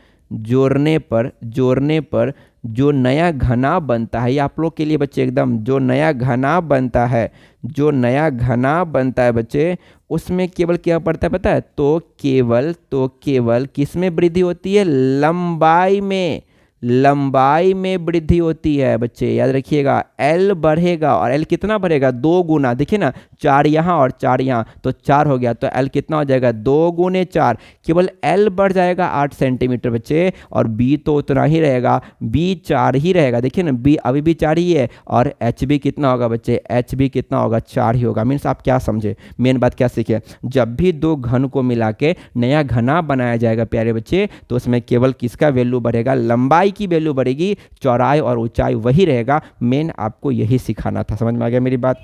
जो नया घनाभ बनता है, ये आप लोग के लिए बच्चे एकदम, जो नया घनाभ बनता है, जो नया घनाभ बनता है बच्चे, उसमें केवल क्या पड़ता है पता है, तो केवल किस में वृद्धि होती है, लंबाई में वृद्धि होती है बच्चे, याद रखिएगा। एल बढ़ेगा, और एल कितना बढ़ेगा, 2 गुना, देखिए ना 4 यहाँ और 4 यहाँ, तो 4 हो गया, तो एल कितना हो जाएगा 2 गुने 4, केवल एल बढ़ जाएगा 8 सेंटीमीटर बच्चे, और बी तो उतना ही रहेगा, बी 4 ही रहेगा। देखिए ना बी अभी भी 4 ही है, और एच बी कितना होगा बच्चे, एच बी कितना होगा 4 ही होगा। मीन्स आप क्या समझे, मेन बात क्या सीखे, जब भी दो घन को मिला के नया घनाभ बनाया जाएगा प्यारे बच्चे, तो उसमें केवल किसका वैल्यू बढ़ेगा, लंबाई की वैल्यू बढ़ेगी, चौड़ाई और ऊंचाई वही रहेगा। मेन आपको यही सिखाना था, समझ में आ गया मेरी बात।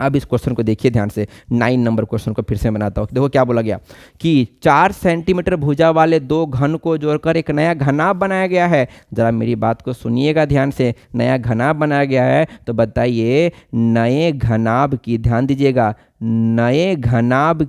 अब इस क्वेश्चन को देखिए ध्यान से, 9 नंबर क्वेश्चन को फिर से बनाता हूँ। देखो क्या बोला गया कि 4 सेंटीमीटर भुजा वाले दो घन को जोड़कर एक नया घनाभ बनाया गया है। जरा मेरी बात को सुनिएगा ध्यान से, नया घनाभ बनाया गया है, तो बताइए नए घनाभ की, ध्यान दीजिएगा, नए घनाभ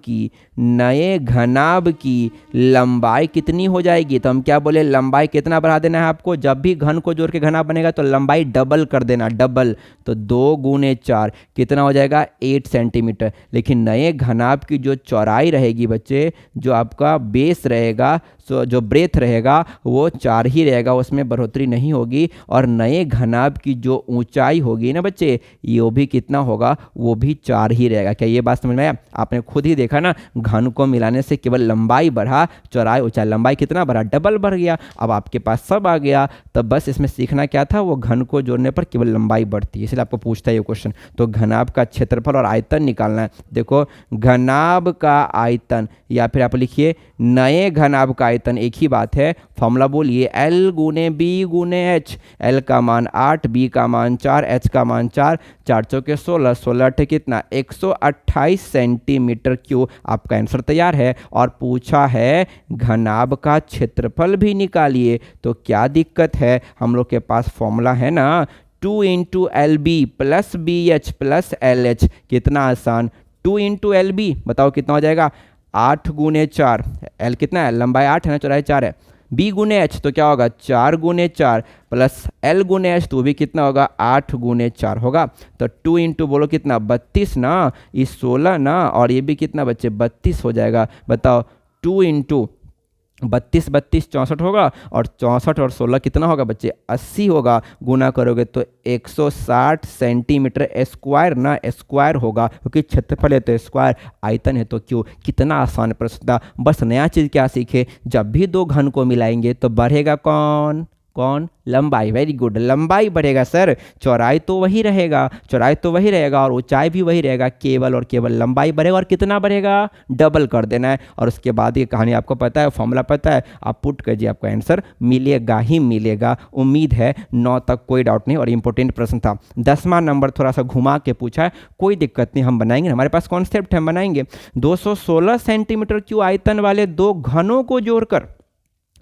की लंबाई कितनी हो जाएगी। तो हम क्या बोले, लंबाई कितना बढ़ा देना है आपको, जब भी घन को जोड़ के घनाभ बनेगा तो लंबाई डबल कर देना, डबल, तो 2 गुने 4 कितना हो जाएगा 8 सेंटीमीटर। लेकिन नए घनाभ की जो चौड़ाई रहेगी बच्चे, जो आपका बेस रहेगा, जो ब्रेथ रहेगा, वो 4 ही रहेगा, उसमें बढ़ोतरी नहीं होगी। और नए घनाभ की जो ऊंचाई होगी ना बच्चे, ये भी कितना होगा, वो भी 4 ही रहेगा। क्या ये बात समझ में आया, आपने खुद ही देखा ना, घन को मिलाने से केवल लंबाई बढ़ा, चौड़ाई ऊंचाई, लंबाई कितना बढ़ा, डबल बढ़ गया। अब आपके पास सब आ गया, तब बस इसमें सीखना क्या था, वो घन को जोड़ने पर केवल लंबाई बढ़ती है, इसलिए आपको पूछता है ये क्वेश्चन। तो घनाभ का क्षेत्रफल और आयतन निकालना है। देखो घनाभ का आयतन, या फिर आप लिखिए नए घनाभ का आयतन, एक ही बात है, फॉर्मूला बोलिए, L गुने बी गुने एच, L का मान 8, बी का मान 4, H का मान 4, 4 चौके 16, 16 अट्ठे कितना 128 सेंटीमीटर क्यूब। आपका आंसर तैयार है। और पूछा है घनाभ का क्षेत्रफल भी निकालिए, तो क्या दिक्कत है, हम लोग के पास फॉर्मूला है ना, 2 into L B plus B H plus L H, कितना आसान, 2 इंटू एल बी, बताओ कितना हो जाएगा 8 गुने 4, एल कितना है, लंबाई 8 है ना, चौड़ाई 4 है, बी गुने एच तो क्या होगा 4 गुने 4, प्लस एल गुने एच तो भी कितना होगा 8 गुने 4 होगा। तो 2 इंटू बोलो कितना 32 ना, इस 16 ना, और ये भी कितना बच्चे 32 हो जाएगा। बताओ 2 इंटू 32 32 64 होगा, और 64 और 16 कितना होगा बच्चे 80 होगा। गुना करोगे तो 160 सेंटीमीटर स्क्वायर ना, स्क्वायर होगा क्योंकि क्षेत्रफल है तो स्क्वायर, आयतन है तो क्यों। कितना आसान प्रश्न था। बस नया चीज़ क्या सीखे, जब भी दो घन को मिलाएंगे तो बढ़ेगा कौन कौन, लंबाई। वेरी गुड, लंबाई बढ़ेगा सर, चौड़ाई तो वही रहेगा, चौड़ाई तो वही रहेगा और ऊंचाई भी वही रहेगा, केवल और केवल लंबाई बढ़ेगा। और कितना बढ़ेगा, डबल कर देना है। और उसके बाद ये कहानी आपको पता है, फॉर्मूला पता है, आप पुट कीजिए, आपका आंसर मिलेगा ही मिलेगा। उम्मीद है 9 तक कोई डाउट नहीं। और इंपॉर्टेंट प्रश्न था। 10वां नंबर थोड़ा सा घुमा के पूछा है, कोई दिक्कत नहीं, हम बनाएंगे, हमारे पास कॉन्सेप्ट है, हम बनाएंगे। 216 सेंटीमीटर क्यूब आयतन वाले दो घनों को जोड़कर,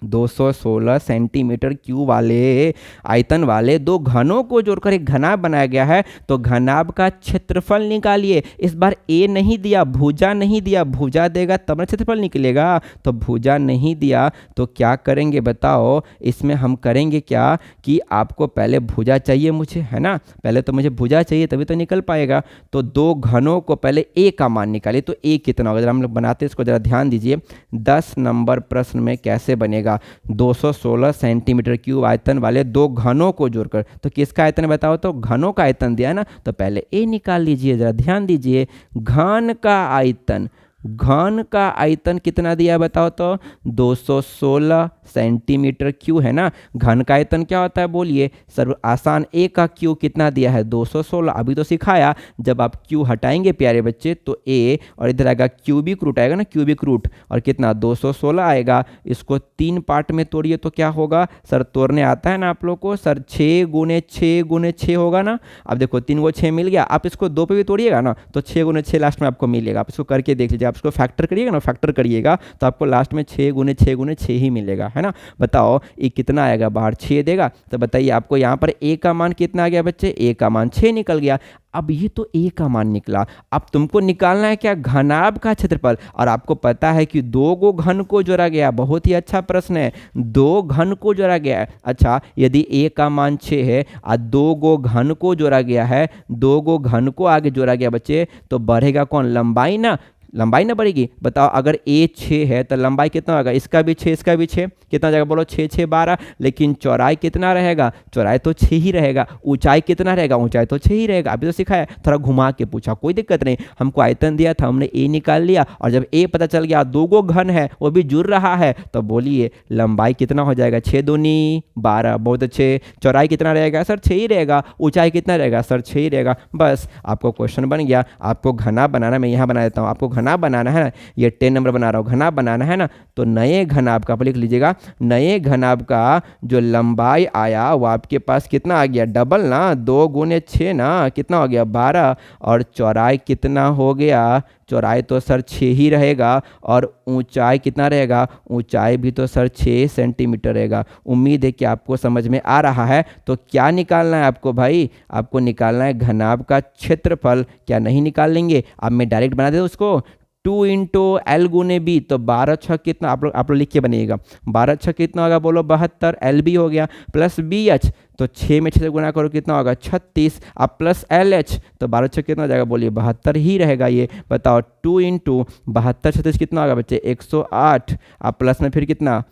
216 सेंटीमीटर क्यूब वाले आयतन वाले दो घनों को जोड़कर एक घनाभ बनाया गया है। तो घनाभ का क्षेत्रफल निकालिए। इस बार ए नहीं दिया, भुजा नहीं दिया, भुजा देगा तब ना क्षेत्रफल निकलेगा। तो भुजा नहीं दिया तो क्या करेंगे बताओ, इसमें हम करेंगे क्या कि आपको पहले भुजा चाहिए मुझे, है ना, पहले तो मुझे भुजा चाहिए तभी तो निकल पाएगा। तो दो घनों को पहले ए का मान निकालिए। तो ए कितना होगा, जरा हम लोग बनाते हैं इसको, जरा ध्यान दीजिए। 10 नंबर प्रश्न में कैसे बनेगा, 216 सेंटीमीटर क्यूब आयतन वाले दो घनों को जोड़कर। तो किसका आयतन बताओ, तो घनों का आयतन दिया ना, तो पहले ए निकाल लीजिए, जरा ध्यान दीजिए। घन का आयतन, घन का आयतन कितना दिया बताओ तो, 216 सेंटीमीटर क्यूब है ना। घन का आयतन क्या होता है बोलिए सर, आसान, ए का क्यू कितना दिया है 216, अभी तो सिखाया। जब आप क्यू हटाएंगे प्यारे बच्चे तो ए, और इधर आएगा क्यूबिक रूट आएगा ना, क्यूबिक रूट, और कितना 216 आएगा। इसको 3 पार्ट में तोड़िए तो क्या होगा सर, तोड़ने आता है ना आप लोग को सर, 6 गुने 6 गुने 6 होगा ना। अब देखो 3 को 6 मिल गया, आप इसको 2 पे भी तोड़िएगा ना तो 6 गुने 6 लास्ट में आपको मिलेगा। आप इसको करके देख लीजिए, आप इसको फैक्टर करिएगा ना, फैक्टर करिएगा तो आपको लास्ट में 6 गुने 6 गुने 6 ही मिलेगा, है ना। बताओ ये कितना आएगा, बाहर 6 देगा। तो बताइए आपको यहाँ पर ए का मान कितना आ गया बच्चे, ए का मान 6 निकल गया। अब ये तो ए का मान निकला, अब तुमको निकालना है क्या, घनाभ का क्षेत्रफल। और आपको पता है कि दो गो घन को जोड़ा गया, बहुत ही अच्छा प्रश्न है, दो घन को जोड़ा गया है। अच्छा, यदि ए का मान 6 है और दो गो घन को जोड़ा गया है, दो गो घन को आगे जोड़ा गया बच्चे, तो बढ़ेगा कौन, लंबाई ना, लंबाई ना बढ़ेगी। बताओ अगर ए 6 है तो लंबाई कितना होगा, इसका भी 6 इसका भी 6, कितना जाएगा बोलो, 6 6 12। लेकिन चौड़ाई कितना रहेगा, चौड़ाई तो 6 ही रहेगा। ऊंचाई कितना रहेगा, ऊंचाई तो 6 ही रहेगा। अभी तो सिखाया, थोड़ा घुमा के पूछा, कोई दिक्कत नहीं। हमको आयतन दिया था, हमने ए निकाल लिया, और जब ए पता चल गया दो गो घन है वो भी जुड़ रहा है, तो बोलिए लंबाई कितना हो जाएगा, 6 दूनी 12, बहुत अच्छे। चौड़ाई कितना रहेगा सर, 6 ही रहेगा। ऊंचाई कितना रहेगा सर, 6 ही रहेगा। बस आपको क्वेश्चन बन गया। आपको घना बनाना, मैं यहाँ बना देता हूँ, आपको घना बनाना है ना, ये 10 नंबर बना रहा हूँ, घना बनाना है ना। तो नए घनाभ का, आप लिख लीजिएगा, नए घनाभ का जो लंबाई आया वो आपके पास कितना आ गया, डबल ना, 2 गुने 6 ना, कितना हो गया 12। और चौड़ाई कितना हो गया, चौड़ाई तो सर 6 ही रहेगा। और ऊंचाई कितना रहेगा, ऊंचाई भी तो सर 6 सेंटीमीटर रहेगा। उम्मीद है कि आपको समझ में आ रहा है। तो क्या निकालना है आपको भाई, आपको निकालना है घनाभ का क्षेत्रफल। क्या नहीं निकाल लेंगे, अब मैं डायरेक्ट बना देता उसको, 2 इंटू एल गुने बी। तो 12 छः कितना, आप लोग लिख के बनिएगा, 12 छः कितना होगा बोलो 72, एल बी हो गया, प्लस बी एच, तो 6 में 6 से गुना करो कितना होगा 36, अब प्लस एल एच, तो 12 छः कितना हो जाएगा बोलिए 72 ही रहेगा ये। बताओ 2 इंटू 72 36 कितना होगा बच्चे 108, अब प्लस में फिर कितना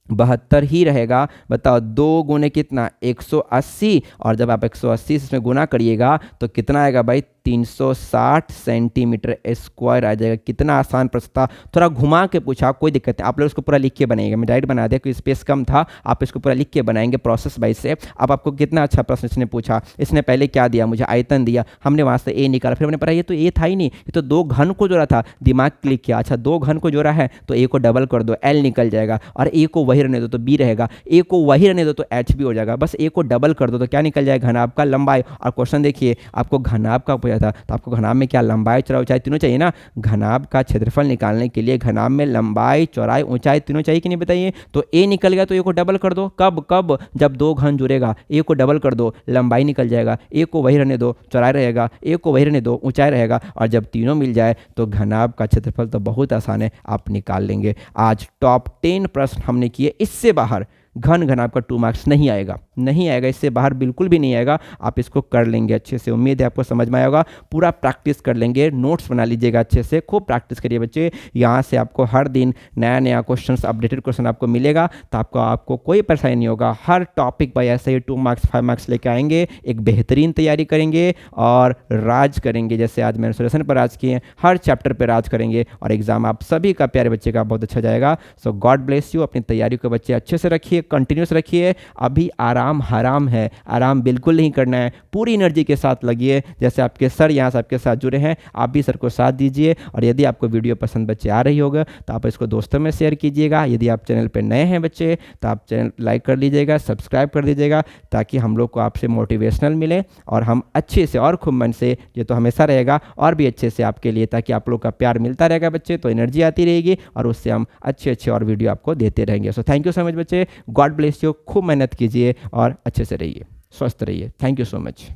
72 ही रहेगा। बताओ 2 गुने कितना 180, और जब आप 180 इसमें गुना करिएगा तो कितना आएगा भाई 360 सेंटीमीटर स्क्वायर आ जाएगा। कितना आसान प्रश्न था, थोड़ा घुमा के पूछा, कोई दिक्कत नहीं, आप लोग इसको पूरा लिख के बनाएंगे, मैं डायरेक्ट बना दिया क्योंकि स्पेस कम था, आप इसको पूरा लिख के बनाएंगे प्रोसेस वाइज से। अब आपको कितना अच्छा प्रश्न इसने पूछा, इसने पहले क्या दिया मुझे, आयतन दिया, हमने वहाँ से ए निकाला, फिर हमने पढ़ा ये तो ए था ही नहीं, ये तो दो घन को जोड़ा था, दिमाग क्लिक किया, अच्छा दो घन को जोड़ा है तो ए को डबल कर दो, एल निकल जाएगा, और ए को वही रहने दो तो बी रहेगा, ए को वही रहने दो तो एच भी हो जाएगा, बस ए को डबल कर दो तो क्या निकल जाएगा घनाभ का लंबाई। और क्वेश्चन देखिए आपको घनाभ का पूछा था, तो आपको घनाभ में क्या लंबाई चौड़ाई ऊंचाई तीनों चाहिए ना। घनाभ का क्षेत्रफल निकालने के लिए घनाभ में लंबाई चौड़ाई ऊंचाई तीनों चाहिए कि नहीं बताइए। तो ए निकल गया तो ए को डबल कर दो, कब कब, जब दो घन जुड़ेगा, ए को डबल कर दो, लंबाई निकल जाएगा, ए को वही रहने दो, चौड़ाई रहेगा, ए को वही रहने दो, ऊंचाई रहेगा, और जब तीनों मिल जाए तो घनाभ का क्षेत्रफल तो बहुत आसान है, आप निकाल लेंगे। आज टॉप 10 प्रश्न हमने किए, इससे बाहर घन घन आपका 2 मार्क्स नहीं आएगा, नहीं आएगा, इससे बाहर बिल्कुल भी नहीं आएगा। आप इसको कर लेंगे अच्छे से, उम्मीद है आपको समझ में आएगा। पूरा प्रैक्टिस कर लेंगे, नोट्स बना लीजिएगा अच्छे से, खूब प्रैक्टिस करिए बच्चे। यहाँ से आपको हर दिन नया नया क्वेश्चन, अपडेटेड क्वेश्चन आपको मिलेगा, तो आपको कोई परेशानी नहीं होगा। हर टॉपिक पर ऐसे ही 2 मार्क्स 5 मार्क्स लेके आएंगे, एक बेहतरीन तैयारी करेंगे और राज करेंगे। जैसे आज मेंस्ट्रुएशन पर राज किए, हर चैप्टर पर राज करेंगे और एग्जाम आप सभी का, प्यारे बच्चे का, बहुत अच्छा जाएगा। सो गॉड ब्लेस यू। अपनी तैयारी को बच्चे अच्छे से रखिए, कंटिन्यूस रखिए। अभी आराम हराम है, आराम बिल्कुल नहीं करना है, पूरी एनर्जी के साथ लगिए। जैसे आपके सर यहाँ से आपके साथ जुड़े हैं, आप भी सर को साथ दीजिए। और यदि आपको वीडियो पसंद बच्चे आ रही होगा तो आप इसको दोस्तों में शेयर कीजिएगा। यदि आप चैनल पर नए हैं बच्चे तो आप चैनल लाइक कर लीजिएगा, सब्सक्राइब कर दीजिएगा, ताकि हम लोग को आपसे मोटिवेशनल मिले और हम अच्छे से और खूब मन से, ये तो हमेशा रहेगा, और भी अच्छे से आपके लिए, ताकि आप लोग का प्यार मिलता रहेगा बच्चे, तो एनर्जी आती रहेगी और उससे हम अच्छे अच्छे और वीडियो आपको देते रहेंगे। So thank you so much बच्चे, गॉड ब्लेस यू। खूब मेहनत कीजिए और अच्छे से रहिए, स्वस्थ रहिए। Thank you so much.